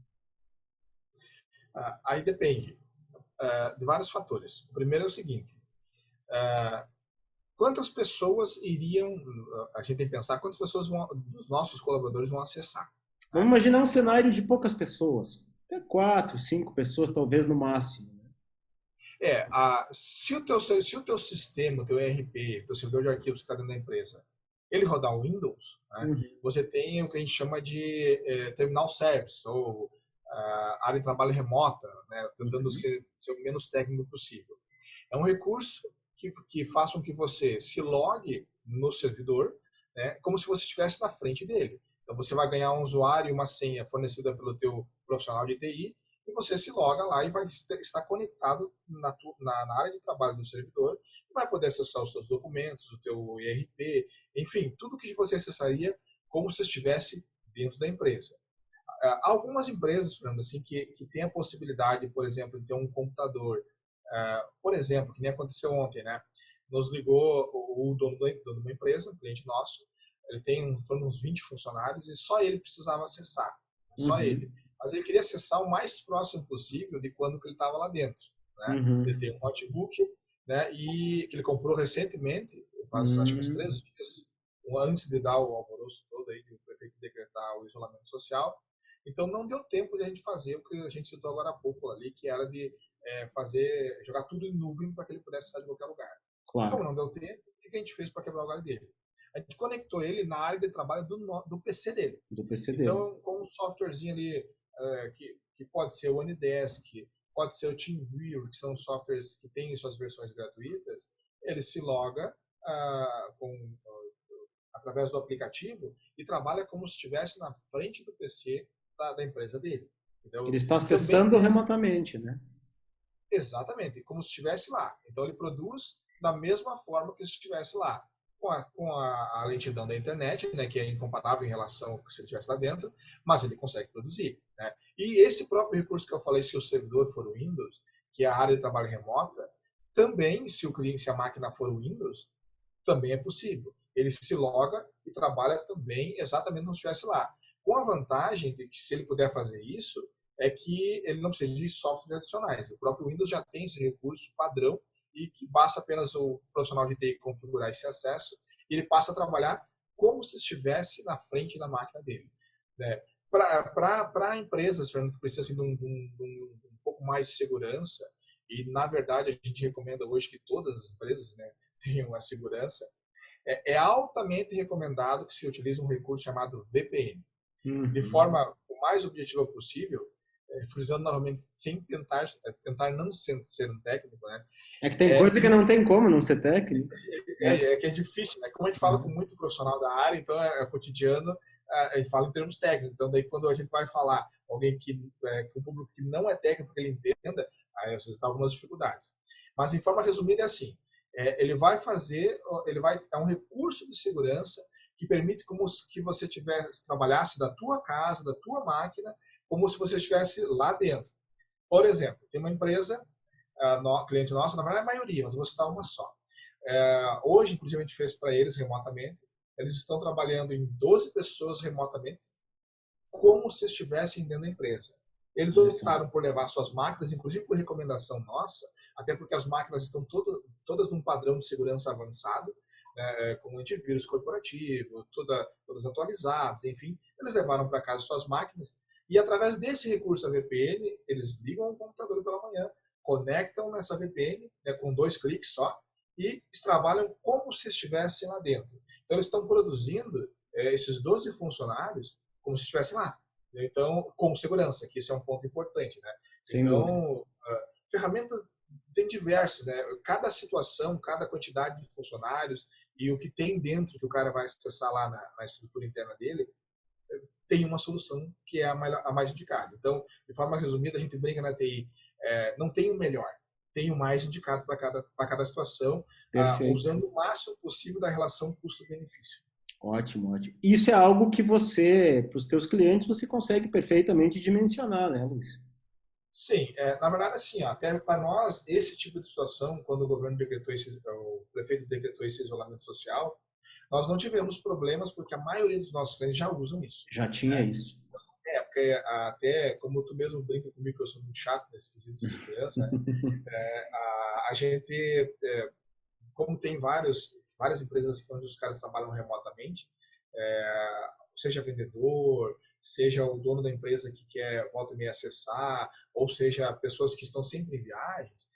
Aí depende de vários fatores. O primeiro é o seguinte: quantas pessoas iriam, a gente tem que pensar, quantas pessoas dos nossos colaboradores vão acessar? Vamos Né? imaginar um cenário de poucas pessoas, até 4, 5 pessoas talvez no máximo. Se o teu sistema, o teu ERP, o teu servidor de arquivos que está dentro da empresa, ele rodar o Windows, né, Uhum. você tem o que a gente chama de terminal service, ou área de trabalho remota, né, tentando Uhum. ser o menos técnico possível. É um recurso que faça com que você se logue no servidor, né, como se você estivesse na frente dele. Então, você vai ganhar um usuário e uma senha fornecida pelo teu profissional de TI, e você se loga lá e vai estar conectado na área de trabalho do servidor, e vai poder acessar os seus documentos, o teu IRP, enfim, tudo que você acessaria como se estivesse dentro da empresa. Algumas empresas, Fernando, assim, que têm a possibilidade, por exemplo, de ter um computador, por exemplo, que nem aconteceu ontem, né? Nos ligou o dono de uma empresa, um cliente nosso, ele tem em torno de uns 20 funcionários e só ele precisava acessar, só ele. Uhum. Mas ele queria acessar o mais próximo possível de quando que ele estava lá dentro, né? Ele Uhum. tem um notebook, né? E que ele comprou recentemente, faz acho que uns 3 dias, antes de dar o alvoroço todo aí, do prefeito decretar o isolamento social. Então não deu tempo de a gente fazer o que a gente citou agora há pouco ali, que era de jogar tudo em nuvem para que ele pudesse sair de qualquer lugar. E como Claro, não deu tempo, o que a gente fez para quebrar o galho dele? A gente conectou ele na área de trabalho do PC dele. do PC dele. Então, com um softwarezinho ali, que pode ser o Onidesk, pode ser o TeamViewer, que são softwares que têm suas versões gratuitas, ele se loga através do aplicativo e trabalha como se estivesse na frente do PC da empresa dele. Ele Entendeu? está E também acessando tem essa. remotamente, né? Exatamente, como se estivesse lá. Então ele produz da mesma forma que se estivesse lá, com a lentidão da internet, né, que é incomparável em relação ao que se ele estivesse lá dentro, mas ele consegue produzir. Né? E esse próprio recurso que eu falei, se o servidor for o Windows, que é a área de trabalho remota, também, se o cliente, se a máquina for o Windows, também é possível. Ele se loga e trabalha também exatamente como se estivesse lá. Com a vantagem de que, se ele puder fazer isso, é que ele não precisa de softwares adicionais. O próprio Windows já tem esse recurso padrão e que basta apenas o profissional de TI configurar esse acesso e ele passa a trabalhar como se estivesse na frente da máquina dele. Né? Para empresas, Fernando, que precisam assim, de um pouco mais de segurança, e na verdade a gente recomenda hoje que todas as empresas, né, tenham a segurança, é altamente recomendado que se utilize um recurso chamado VPN, de Uhum. forma o mais objetiva possível, frisando novamente, sem tentar não ser um técnico, né? É que tem coisa que Ele não tem como não ser técnico, né? que é difícil, né? Como a gente fala com Uhum. muito profissional da área, então é cotidiano, a gente fala em termos técnicos. Então, daí quando a gente vai falar alguém com um público que não é técnico, que ele entenda, aí às vezes dá algumas dificuldades. Mas, em forma resumida, é assim: ele vai fazer, é um recurso de segurança que permite como que você trabalhasse da tua casa, da tua máquina, como se você estivesse lá dentro. Por exemplo, tem uma empresa, cliente nosso, na verdade é a maioria, mas eu vou citar uma só. Hoje, inclusive, a gente fez para eles remotamente. Eles estão trabalhando em 12 pessoas remotamente, como se estivessem dentro da empresa. Eles Olha só. optaram por levar suas máquinas, inclusive por recomendação nossa, até porque as máquinas estão todas num padrão de segurança avançado, né, com antivírus corporativo, todas atualizadas, enfim. Eles levaram para casa suas máquinas e, através desse recurso da VPN, eles ligam o computador pela manhã, conectam nessa VPN, né, com 2 cliques só, e trabalham como se estivessem lá dentro. Então, eles estão produzindo esses 12 funcionários como se estivessem lá. Então, com segurança, que isso é um ponto importante, né? Sem dúvida. Então, ferramentas tem diversas, né? Cada situação, cada quantidade de funcionários e o que tem dentro que o cara vai acessar lá na estrutura interna dele, tem uma solução que é a mais indicada. Então, de forma resumida, a gente brinca na TI, não tem o melhor, tem o mais indicado para cada situação, Perfeito. usando o máximo possível da relação custo-benefício. Ótimo, ótimo. Isso é algo que você, para os teus clientes, você consegue perfeitamente dimensionar, né, Luiz? Sim, na verdade, assim, até para nós, esse tipo de situação, quando o prefeito decretou esse isolamento social, nós não tivemos problemas porque a maioria dos nossos clientes já usam isso. Já tinha Né? isso. Porque até, como tu mesmo brinca comigo, que eu sou muito chato nesse quesito de segurança, né? A gente, como tem várias empresas onde os caras trabalham remotamente, seja vendedor, seja o dono da empresa que quer volta e meia acessar, ou seja, pessoas que estão sempre em viagens,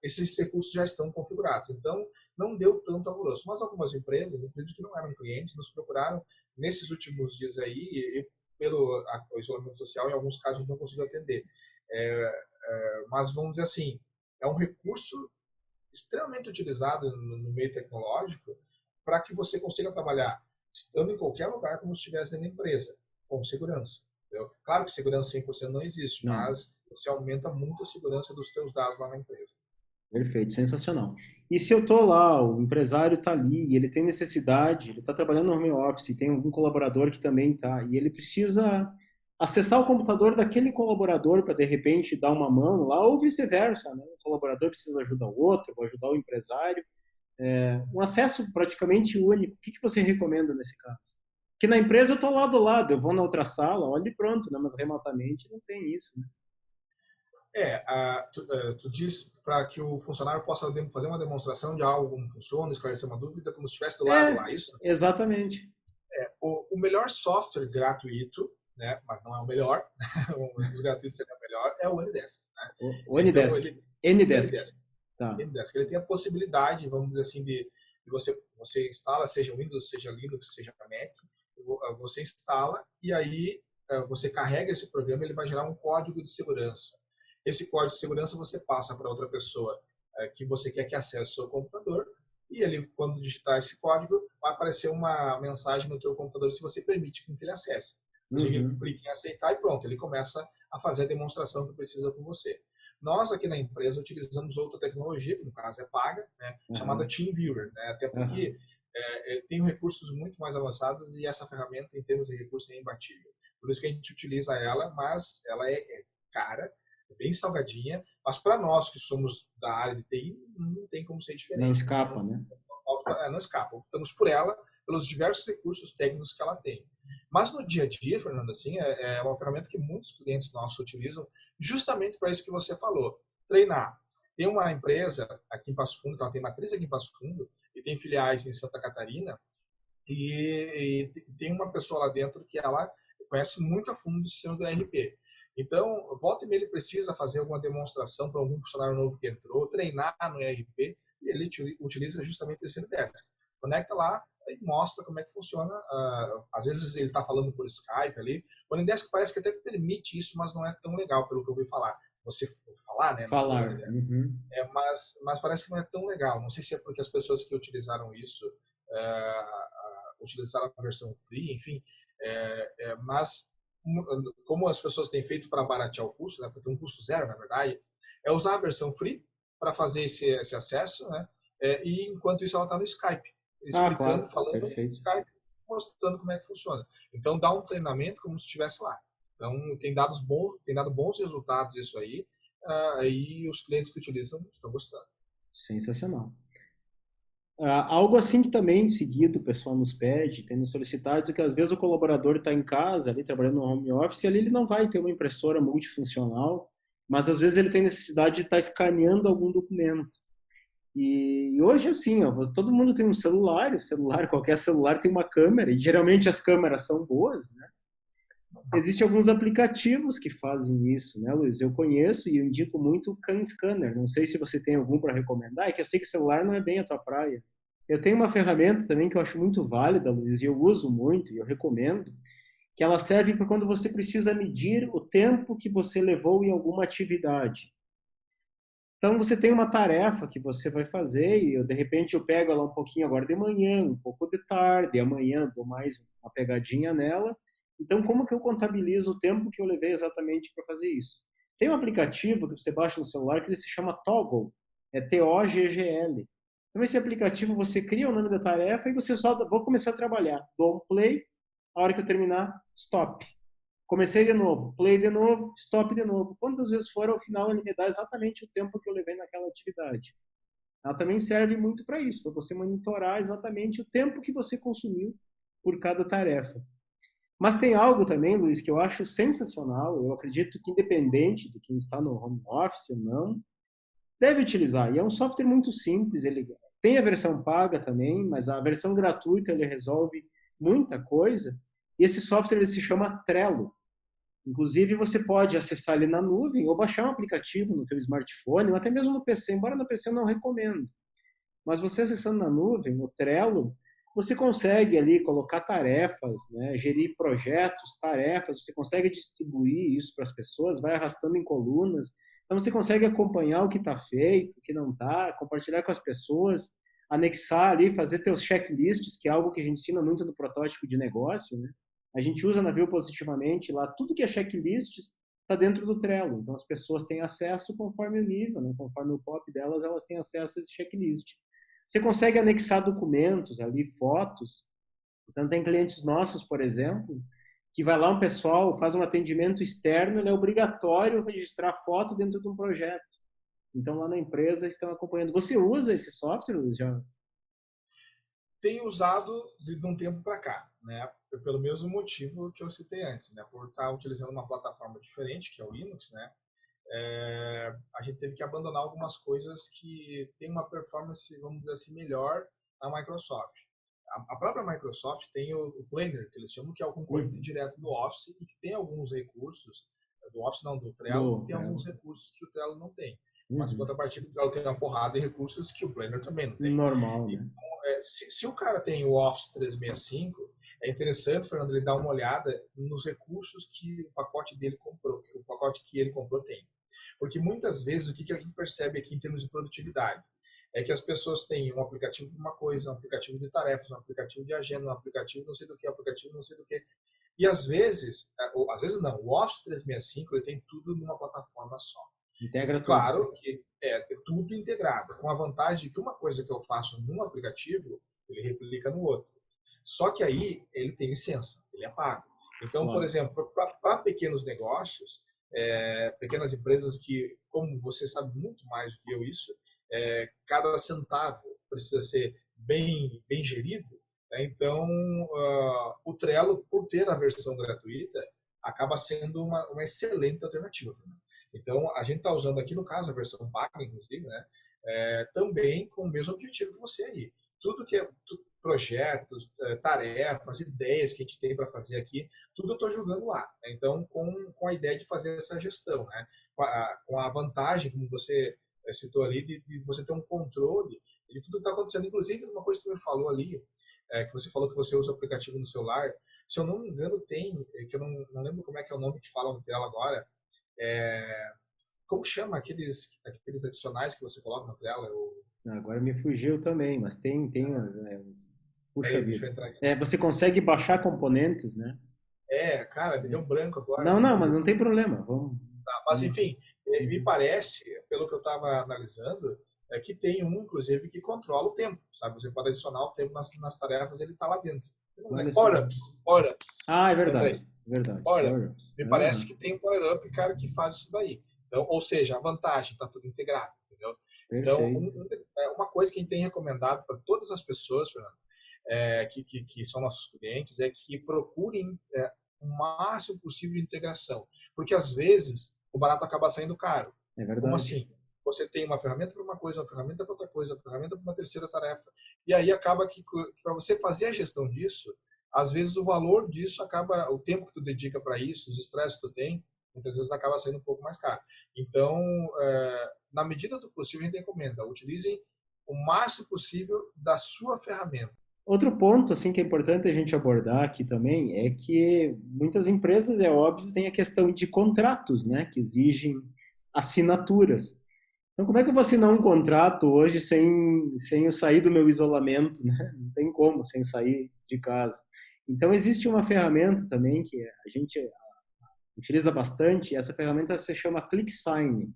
esses recursos já estão configurados. Então, não deu tanto alvoroço. Mas algumas empresas, inclusive que não eram clientes, nos procuraram nesses últimos dias aí, e pelo isolamento social, em alguns casos, a gente não conseguiu atender. Mas vamos dizer assim, é um recurso extremamente utilizado no meio tecnológico para que você consiga trabalhar estando em qualquer lugar como se estivesse dentro da empresa, com segurança. Entendeu? Claro que segurança 100% não existe, Não. mas você aumenta muito a segurança dos teus dados lá na empresa. Perfeito, sensacional. E se eu tô lá, o empresário tá ali, e ele tem necessidade, ele está trabalhando no home office, tem algum colaborador que também tá, e ele precisa acessar o computador daquele colaborador para de repente dar uma mão lá, ou vice-versa, né? O colaborador precisa ajudar o outro, ou ajudar o empresário. Um acesso praticamente único. O que que você recomenda nesse caso? Que na empresa eu estou lado a lado, eu vou na outra sala, olha e pronto, né? Mas remotamente não tem isso, né? Tu diz para que o funcionário possa fazer uma demonstração de algo como funciona, esclarecer uma dúvida, como se estivesse do lado É, lá, isso? exatamente. O melhor software gratuito, né, mas não é o melhor, um dos gratuitos seria o melhor, é o Anydesk. Né? O Então, Anydesk. Anydesk. Anydesk, Tá. Anydesk, ele tem a possibilidade, vamos dizer assim, de você instala, seja Windows, seja Linux, seja Mac, você instala e aí você carrega esse programa, ele vai gerar um código de segurança. Esse código de segurança você passa para outra pessoa que você quer que acesse o seu computador e ele, quando digitar esse código, vai aparecer uma mensagem no teu computador se você permite que ele acesse. Você Uhum. clica em aceitar e pronto, ele começa a fazer a demonstração que precisa com você. Nós aqui na empresa utilizamos outra tecnologia, que no caso é paga, né, chamada Aham. TeamViewer, né, até porque Aham. tem recursos muito mais avançados e essa ferramenta, em termos de recursos, é imbatível. Por isso que a gente utiliza ela, mas ela é cara, é bem salgadinha, mas para nós que somos da área de TI, não tem como ser Não diferente. Então, escapa, né? não escapa, optamos por ela, pelos diversos recursos técnicos que ela tem. Mas no dia a dia, Fernando, assim, é uma ferramenta que muitos clientes nossos utilizam justamente para isso que você falou, treinar. Tem uma empresa aqui em Passo Fundo, que ela tem matriz aqui em Passo Fundo, e tem filiais em Santa Catarina, e tem uma pessoa lá dentro que ela conhece muito a fundo do sistema do ERP. Então, volta e meia ele precisa fazer alguma demonstração para algum funcionário novo que entrou, treinar no ERP, e ele utiliza justamente esse Desk. Conecta lá e mostra como é que funciona. Às vezes ele está falando por Skype ali. O Onidesk parece que até permite isso, mas não é tão legal, pelo que eu ouvi falar. Você falar, né, no Falar. Onidesk. Uhum. Mas parece que não é tão legal. Não sei se é porque as pessoas que utilizaram isso é, utilizaram a versão free, enfim. Mas como as pessoas têm feito para baratear o custo, né, para ter um custo zero, na verdade, é usar a versão free para fazer esse acesso, né? E enquanto isso ela está no Skype, Ah, explicando, claro. falando no Perfeito. Skype, mostrando como é que funciona. Então dá um treinamento como se estivesse lá. Então tem dado bons resultados isso aí, e os clientes que utilizam estão gostando. Sensacional. Algo assim que também, seguido, o pessoal nos pede, tem nos solicitado, é que às vezes o colaborador está em casa, ali trabalhando no home office, e ali ele não vai ter uma impressora multifuncional, mas às vezes ele tem necessidade de estar escaneando algum documento. E hoje, assim, ó, todo mundo tem um celular, o celular, qualquer celular tem uma câmera, e geralmente as câmeras são boas, né? Existem alguns aplicativos que fazem isso, né, Luiz? Eu conheço e eu indico muito o CanScanner. Não sei se você tem algum para recomendar, é que eu sei que celular não é bem a tua praia. Eu tenho uma ferramenta também que eu acho muito válida, Luiz, e eu uso muito, e eu recomendo, que ela serve para quando você precisa medir o tempo que você levou em alguma atividade. Então, você tem uma tarefa que você vai fazer e, de repente, eu pego ela um pouquinho agora de manhã, um pouco de tarde, amanhã dou mais uma pegadinha nela. Então, como que eu contabilizo o tempo que eu levei exatamente para fazer isso? Tem um aplicativo que você baixa no celular que ele se chama Toggle, é Toggl. Então, esse aplicativo, você cria o nome da tarefa e você só, vou começar a trabalhar. Dou um play, a hora que eu terminar, stop. Comecei de novo, play de novo, stop de novo. Quantas vezes for, ao final ele me dá exatamente o tempo que eu levei naquela atividade. Ela também serve muito para isso, para você monitorar exatamente o tempo que você consumiu por cada tarefa. Mas tem algo também, Luiz, que eu acho sensacional. Eu acredito que independente de quem está no home office ou não, deve utilizar. E é um software muito simples. Ele tem a versão paga também, mas a versão gratuita ele resolve muita coisa. E esse software ele se chama Trello. Inclusive, você pode acessar ele na nuvem ou baixar um aplicativo no teu smartphone ou até mesmo no PC, embora no PC eu não recomendo. Mas você acessando na nuvem, o Trello, você consegue ali colocar tarefas, né, gerir projetos, tarefas, você consegue distribuir isso para as pessoas, vai arrastando em colunas. Então, você consegue acompanhar o que está feito, o que não está, compartilhar com as pessoas, anexar ali, fazer teus checklists, que é algo que a gente ensina muito no protótipo de negócio, né? A gente usa na Viu Positivamente lá, tudo que é checklists está dentro do Trello. Então, as pessoas têm acesso conforme o nível, né? Conforme o POP delas, elas têm acesso a esse checklist. Você consegue anexar documentos ali, fotos. Então, tem clientes nossos, por exemplo, que vai lá um pessoal, faz um atendimento externo, ele é obrigatório registrar foto dentro de um projeto. Então, lá na empresa, estão acompanhando. Você usa esse software, Luiz? Já? Tenho usado de um tempo para cá, né? Pelo mesmo motivo que eu citei antes, né? Por estar utilizando uma plataforma diferente, que é o Linux, né? A gente teve que abandonar algumas coisas que tem uma performance, vamos dizer assim, melhor na Microsoft. A própria Microsoft tem o Planner, que eles chamam, que é o concorrente direto do Office e que tem alguns recursos, do Office não, do Trello, tem alguns recursos que o Trello não tem. Mas, em contrapartida, o Trello tem uma porrada de recursos que o Planner também não tem. Normal, né? Então, se o cara tem o Office 365, é interessante, Fernando, ele dar uma olhada nos recursos que o pacote dele comprou, que o pacote que ele comprou tem. Porque muitas vezes o que a gente percebe aqui em termos de produtividade é que as pessoas têm um aplicativo de uma coisa, um aplicativo de tarefas, um aplicativo de agenda, um aplicativo não sei do que, um aplicativo não sei do que. E às vezes não, o Office 365 ele tem tudo numa plataforma só. Integra claro tudo. que é tudo integrado, com a vantagem de que uma coisa que eu faço num aplicativo, ele replica no outro. Só que aí ele tem licença, ele é pago. Então, por exemplo, para pequenos negócios, pequenas empresas que, como você sabe muito mais do que eu isso, cada centavo precisa ser bem gerido, né? Então, o Trello, por ter a versão gratuita, acaba sendo uma excelente alternativa. Então, a gente está usando aqui, no caso, a versão paga, inclusive, né? Também com o mesmo objetivo que você aí. Tudo que é projetos, tarefas, ideias que a gente tem para fazer aqui, tudo eu estou jogando lá. Né? Então, com a ideia de fazer essa gestão, né? Com a vantagem, como você citou ali, de você ter um controle de tudo que está acontecendo. Inclusive, uma coisa que você me falou ali, que você falou que você usa o aplicativo no celular, se eu não me engano, tem, que eu não lembro como é que é o nome que fala no tela agora, como chama aqueles adicionais que você coloca na tela? Agora me fugiu também, mas tem uns... Puxa Peraí, deixa eu vida. entrar aqui. Você consegue baixar componentes, né? Cara, me deu branco agora. Não, mas não tem problema. Mas, enfim, me parece, pelo que eu estava analisando, que tem um, inclusive, que controla o tempo, sabe? Você pode adicionar o tempo nas tarefas, ele está lá dentro. Power-ups. Ah, é verdade. Verdade. Power-ups. Me parece que tem um power-up, cara, que faz isso daí. Então, ou seja, a vantagem, está tudo integrado, entendeu? Perfeito. Então, uma coisa que a gente tem recomendado para todas as pessoas, Fernando, que são nossos clientes, é que procurem o máximo possível de integração. Porque, às vezes, o barato acaba saindo caro. É verdade. Como assim? Você tem uma ferramenta para uma coisa, uma ferramenta para outra coisa, uma ferramenta para uma terceira tarefa. E aí acaba que, para você fazer a gestão disso, às vezes o valor disso acaba, o tempo que tu dedica para isso, os estresses que tu tem, muitas vezes acaba saindo um pouco mais caro. Então, na medida do possível, a gente recomenda, utilizem o máximo possível da sua ferramenta. Outro ponto assim que é importante a gente abordar aqui também é que muitas empresas, é óbvio, têm a questão de contratos, né, que exigem assinaturas. Então, como é que eu vou assinar um contrato hoje sem eu sair do meu isolamento, né? Não tem como, sem sair de casa. Então, existe uma ferramenta também que a gente utiliza bastante, essa ferramenta se chama ClickSign.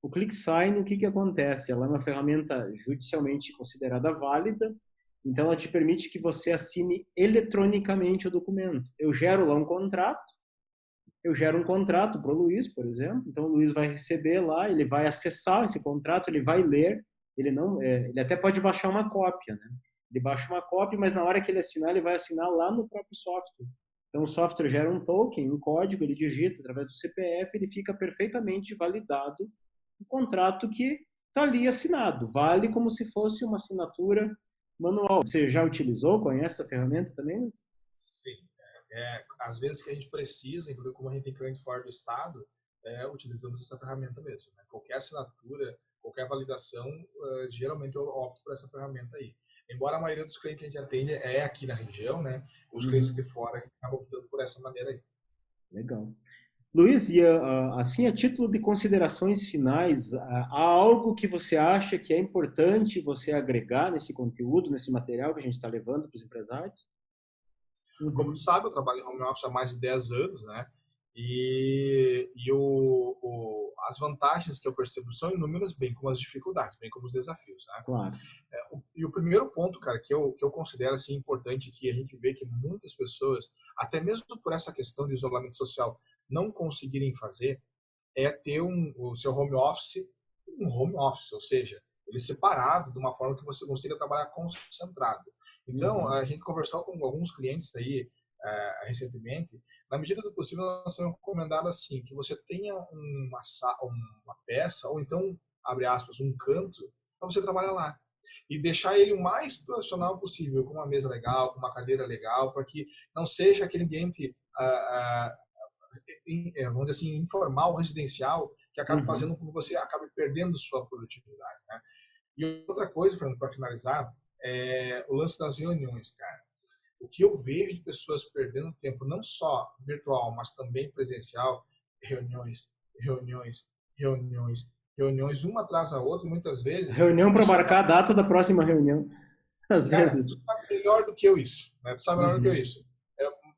O ClickSign, o que acontece? Ela é uma ferramenta judicialmente considerada válida, então ela te permite que você assine eletronicamente o documento. Eu gero lá um contrato, para o Luiz, por exemplo, então o Luiz vai receber lá, ele vai acessar esse contrato, ele vai ler, ele até pode baixar uma cópia, né? Ele baixa uma cópia, mas na hora que ele assinar, ele vai assinar lá no próprio software. Então o software gera um token, um código, ele digita através do CPF, ele fica perfeitamente validado o contrato que está ali assinado. Vale como se fosse uma assinatura manual. Você já utilizou, conhece essa ferramenta também? Sim. Às vezes que a gente precisa, inclusive como a gente tem cliente fora do estado, utilizamos essa ferramenta mesmo. Né? Qualquer assinatura, qualquer validação, geralmente eu opto por essa ferramenta aí. Embora a maioria dos clientes que a gente atende é aqui na região, né? Os clientes de fora acabam optando por essa maneira aí. Legal. Luiz, e assim, a título de considerações finais, há algo que você acha que é importante você agregar nesse conteúdo, nesse material que a gente está levando para os empresários? Como tu sabe, eu trabalho em home office há mais de 10 anos, né? E as vantagens que eu percebo são inúmeras, bem como as dificuldades, bem como os desafios, né? Claro. E o primeiro ponto, cara, que eu considero assim importante, que a gente vê que muitas pessoas, até mesmo por essa questão de isolamento social, não conseguirem fazer, é ter o seu home office, um home office, ou seja, ele separado de uma forma que você consiga trabalhar concentrado. Então, a gente conversou com alguns clientes aí recentemente, na medida do possível, nós temos recomendado assim, que você tenha uma peça, ou então, abre aspas, um canto, para você trabalhar lá. E deixar ele o mais profissional possível, com uma mesa legal, com uma cadeira legal, para que não seja aquele ambiente vamos dizer assim, informal, residencial, que acaba fazendo com que você acabe perdendo sua produtividade, né? E outra coisa, Fernando, para finalizar, é o lance das reuniões, cara. O que eu vejo de pessoas perdendo tempo, não só virtual, mas também presencial, reuniões, reuniões, reuniões, reuniões, uma atrás da outra, e muitas vezes... Reunião para marcar a data da próxima reunião, às Cara, vezes. tu sabe melhor do que eu isso, né? Tu sabe melhor do que eu isso.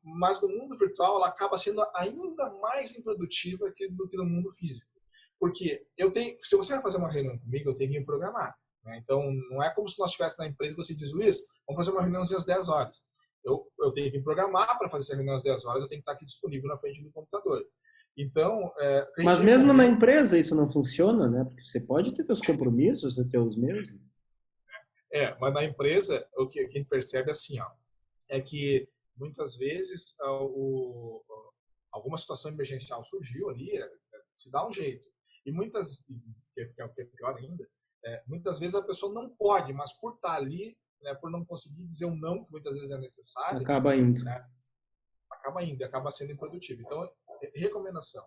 Mas no mundo virtual ela acaba sendo ainda mais improdutiva do que no mundo físico. Porque se você vai fazer uma reunião comigo, eu tenho que me programar. Né? Então, não é como se nós estivéssemos na empresa e você diz, Luiz, vamos fazer uma reunião às 10 horas. Eu tenho que me programar para fazer essa reunião às 10 horas, eu tenho que estar aqui disponível na frente do computador. Então, mas mesmo na empresa isso não funciona, né? Porque você pode ter seus compromissos, você ter os meus. Mas na empresa, o que a gente percebe assim, ó, é que muitas vezes alguma situação emergencial surgiu ali, se dá um jeito. E muitas, que é o que é pior ainda, muitas vezes a pessoa não pode, mas por estar ali, né, por não conseguir dizer um não, que muitas vezes é necessário, acaba indo. Né, acaba sendo improdutivo. Então, recomendação,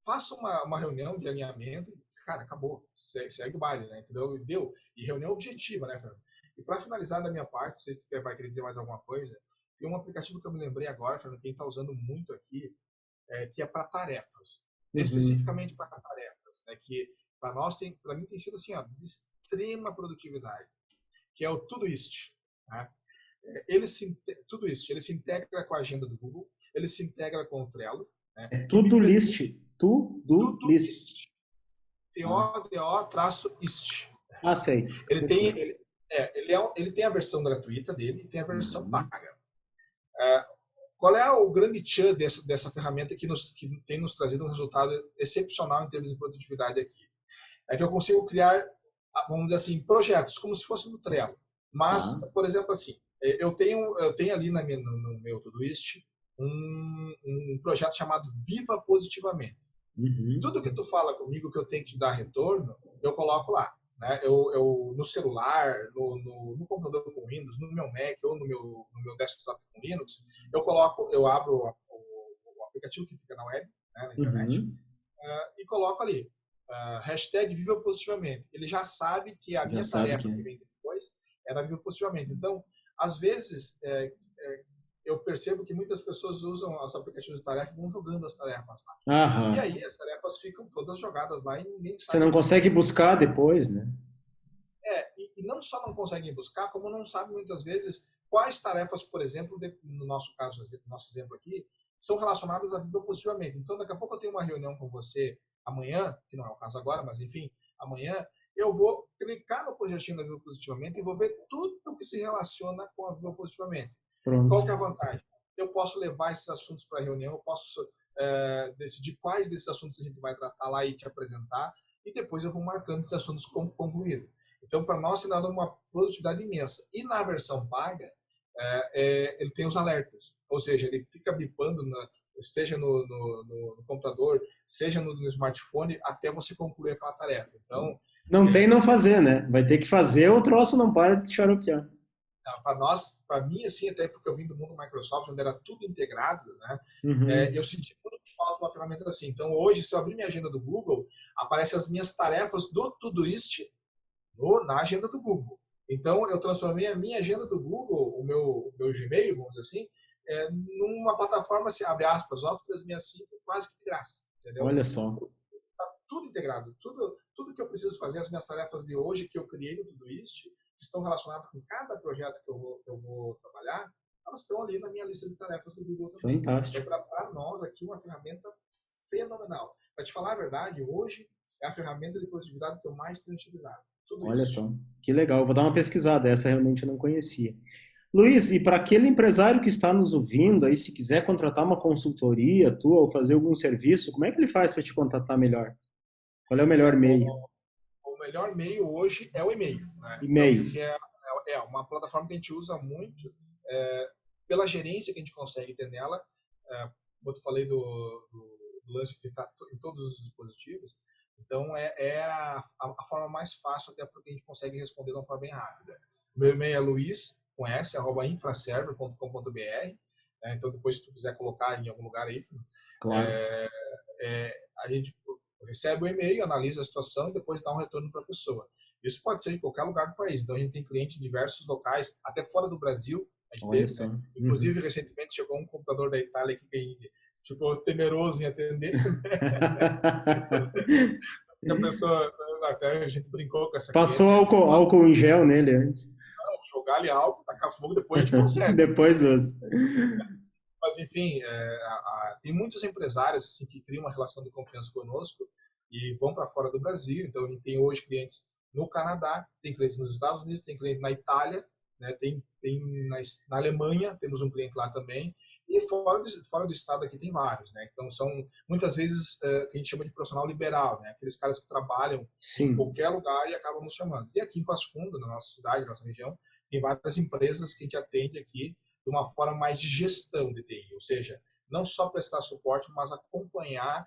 faça uma reunião de alinhamento, cara, acabou, segue o baile, né, entendeu? Deu. E reunião objetiva, né, Fernando? E para finalizar da minha parte, se você vai querer dizer mais alguma coisa, tem um aplicativo que eu me lembrei agora, Fernando, quem está usando muito aqui, que é para tarefas. Especificamente para tarefas, né, que para mim tem sido assim, ó, de extrema produtividade, que é o Todoist. Né? Todoist, ele se integra com a agenda do Google, ele se integra com o Trello. Né? Todoist. Todoist. T-O-D-O-ist. Sei. Ele tem a versão gratuita dele e tem a versão paga. Qual é o grande tchan dessa ferramenta que tem nos trazido um resultado excepcional em termos de produtividade aqui? É que eu consigo criar, vamos dizer assim, projetos, como se fosse no Trello. Mas, por exemplo, assim, eu tenho ali no meu Todoist um projeto chamado Viva Positivamente. Tudo que tu fala comigo que eu tenho que te dar retorno, eu coloco lá. Né? Eu no celular, no computador com Windows, no meu Mac ou no meu desktop com Linux, eu abro o aplicativo que fica na web, né, na internet, e coloco ali, hashtag Viva Positivamente. Ele já sabe que a minha tarefa que vem depois é da Viva Positivamente. Então, às vezes, eu percebo que muitas pessoas usam os aplicativos de tarefa e vão jogando as tarefas lá. E aí as tarefas ficam todas jogadas lá e ninguém sabe. Você não consegue buscar depois, né? E não só não conseguem buscar, como não sabem muitas vezes quais tarefas, por exemplo, no nosso caso, no nosso exemplo aqui, são relacionadas a Viva Positivamente. Então, daqui a pouco eu tenho uma reunião com você amanhã, que não é o caso agora, mas enfim, amanhã, eu vou clicar no projetinho da Viva Positivamente e vou ver tudo o que se relaciona com a Viva Positivamente. Pronto. Qual que é a vantagem? Eu posso levar esses assuntos para a reunião, eu posso decidir quais desses assuntos a gente vai tratar lá e te apresentar, e depois eu vou marcando esses assuntos como concluído. Então, para nós, tem dado uma produtividade imensa. E na versão paga, ele tem os alertas, ou seja, ele fica bipando, seja no computador, seja no smartphone, até você concluir aquela tarefa. Então, não tem não fazer, né? Vai ter que fazer, o troço não para de xaropear. Para mim, assim, até porque eu vim do mundo Microsoft, onde era tudo integrado, né? Eu senti muito falta de uma ferramenta assim. Então, hoje, se eu abrir minha agenda do Google, aparecem as minhas tarefas do Todoist na agenda do Google. Então, eu transformei a minha agenda do Google, o meu Gmail, vamos dizer assim, numa plataforma, assim, abre aspas, Office 365, quase que de graça. Entendeu? Olha só. Está tudo integrado. Tudo que eu preciso fazer, as minhas tarefas de hoje que eu criei no Todoist, que estão relacionadas com cada projeto que eu vou trabalhar, elas estão ali na minha lista de tarefas do Google também. Fantástico. Então, para nós aqui, uma ferramenta fenomenal. Para te falar a verdade, hoje é a ferramenta de produtividade que eu mais tenho utilizado. Tudo Olha isso. só, que legal. Eu vou dar uma pesquisada, essa realmente eu não conhecia. Luiz, e para aquele empresário que está nos ouvindo, aí se quiser contratar uma consultoria tua ou fazer algum serviço, como é que ele faz para te contatar melhor? Qual é o melhor meio? O melhor meio hoje é o e-mail, né? E-mail. Então, que é uma plataforma que a gente usa muito pela gerência que a gente consegue ter nela. Como eu falei do lance de estar em todos os dispositivos. Então, é a forma mais fácil, até porque a gente consegue responder de uma forma bem rápida. Meu e-mail é luiz.infraserver.com.br. Então, depois, se tu quiser colocar em algum lugar aí, Claro. a gente recebe o e-mail, analisa a situação e depois dá um retorno para a pessoa. Isso pode ser em qualquer lugar do país. Então, a gente tem cliente em diversos locais, até fora do Brasil. A gente teve, né? Inclusive, recentemente chegou um computador da Itália aqui que a gente ficou temeroso em atender. A pessoa, até a gente brincou com essa Passou álcool em gel nele antes. Não, jogar ali álcool, tacar fogo, depois a gente consegue. Depois usa. Mas, enfim, tem muitos empresários assim, que criam uma relação de confiança conosco e vão para fora do Brasil. Então, a gente tem hoje clientes no Canadá, tem clientes nos Estados Unidos, tem cliente na Itália, né? Tem na Alemanha, temos um cliente lá também. E fora do estado aqui tem vários, né? Então, são muitas vezes que a gente chama de profissional liberal, né? Aqueles caras que trabalham em qualquer lugar e acabam nos chamando. E aqui em Passo Fundo, na nossa cidade, na nossa região, tem várias empresas que a gente atende aqui de uma forma mais de gestão de TI, ou seja, não só prestar suporte, mas acompanhar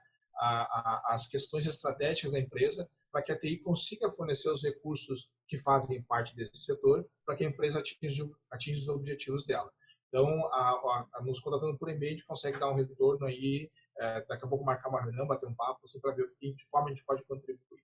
as questões estratégicas da empresa para que a TI consiga fornecer os recursos que fazem parte desse setor para que a empresa atinja os objetivos dela. Então, nos contratando por e-mail, a gente consegue dar um retorno aí, daqui a pouco marcar uma reunião, bater um papo, assim, para ver de forma a gente pode contribuir.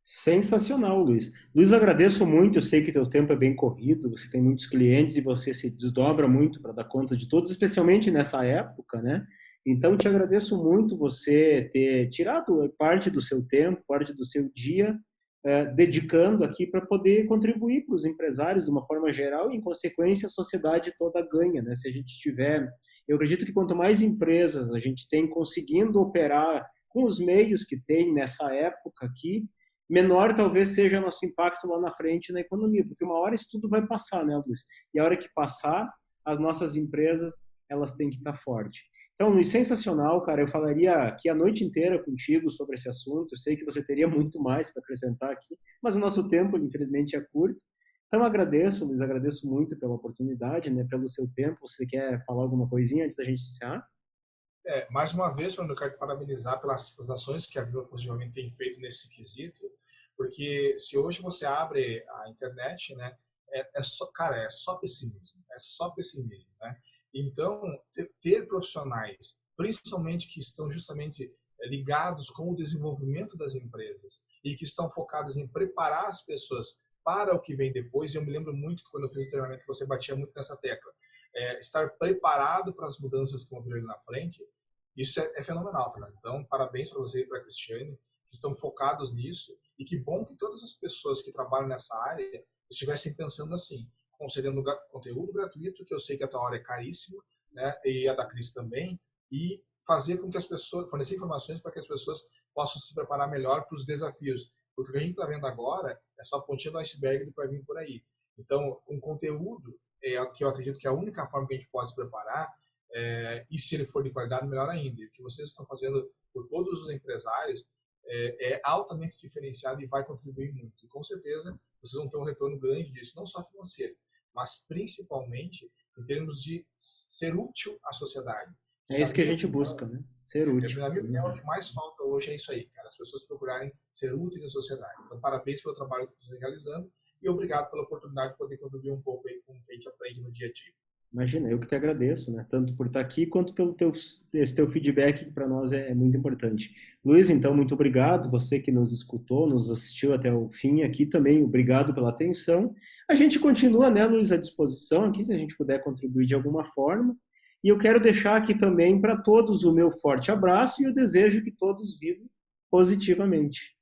Sensacional, Luiz. Luiz, agradeço muito. Eu sei que teu tempo é bem corrido, você tem muitos clientes e você se desdobra muito para dar conta de todos, especialmente nessa época, né? Então, te agradeço muito você ter tirado parte do seu tempo, parte do seu dia, dedicando aqui para poder contribuir para os empresários de uma forma geral e, em consequência, a sociedade toda ganha, né? Se a gente tiver... Eu acredito que quanto mais empresas a gente tem conseguindo operar com os meios que tem nessa época aqui, menor talvez seja nosso impacto lá na frente na economia, porque uma hora isso tudo vai passar, né, Luiz? E a hora que passar, as nossas empresas, elas têm que estar fortes. Então, Luiz, sensacional, cara. Eu falaria aqui a noite inteira contigo sobre esse assunto. Eu sei que você teria muito mais para acrescentar aqui, mas o nosso tempo, infelizmente, é curto. Então, agradeço, Luiz, agradeço muito pela oportunidade, né, pelo seu tempo. Você quer falar alguma coisinha antes da gente encerrar? Mais uma vez, Fernando, eu quero te parabenizar pelas ações que a Viva Positivamente tem feito nesse quesito, porque se hoje você abre a internet, né, é só pessimismo, né? Então, ter profissionais, principalmente que estão justamente ligados com o desenvolvimento das empresas e que estão focados em preparar as pessoas para o que vem depois, e eu me lembro muito que quando eu fiz o treinamento você batia muito nessa tecla, estar preparado para as mudanças que vão vir ali na frente, isso é fenomenal, Fernando. Então, parabéns para você e para a Cristiane, que estão focados nisso, e que bom que todas as pessoas que trabalham nessa área estivessem pensando assim, concedendo conteúdo gratuito, que eu sei que a tua hora é caríssima, né, e a da Cris também, e fazer com que as pessoas, fornecer informações para que as pessoas possam se preparar melhor para os desafios, porque o que a gente está vendo agora é só a pontinha do iceberg que vai vir por aí. Então, um conteúdo que eu acredito que é a única forma que a gente pode se preparar, e se ele for de qualidade, melhor ainda. E o que vocês estão fazendo por todos os empresários é altamente diferenciado e vai contribuir muito. E com certeza vocês vão ter um retorno grande disso, não só financeiro, mas principalmente em termos de ser útil à sociedade. É isso que a gente busca, né? Ser útil. Na minha opinião, o que mais falta hoje é isso aí, cara. As pessoas procurarem ser úteis à sociedade. Então, parabéns pelo trabalho que vocês estão realizando e obrigado pela oportunidade de poder contribuir um pouco aí com o que a gente aprende no dia a dia. Imagina, eu que te agradeço, né? Tanto por estar aqui quanto pelo esse teu feedback, que para nós é muito importante. Luiz, então, muito obrigado. Você que nos escutou, nos assistiu até o fim aqui também, obrigado pela atenção. A gente continua, né, Luiz, à disposição aqui, se a gente puder contribuir de alguma forma. E eu quero deixar aqui também para todos o meu forte abraço e o desejo que todos vivam positivamente.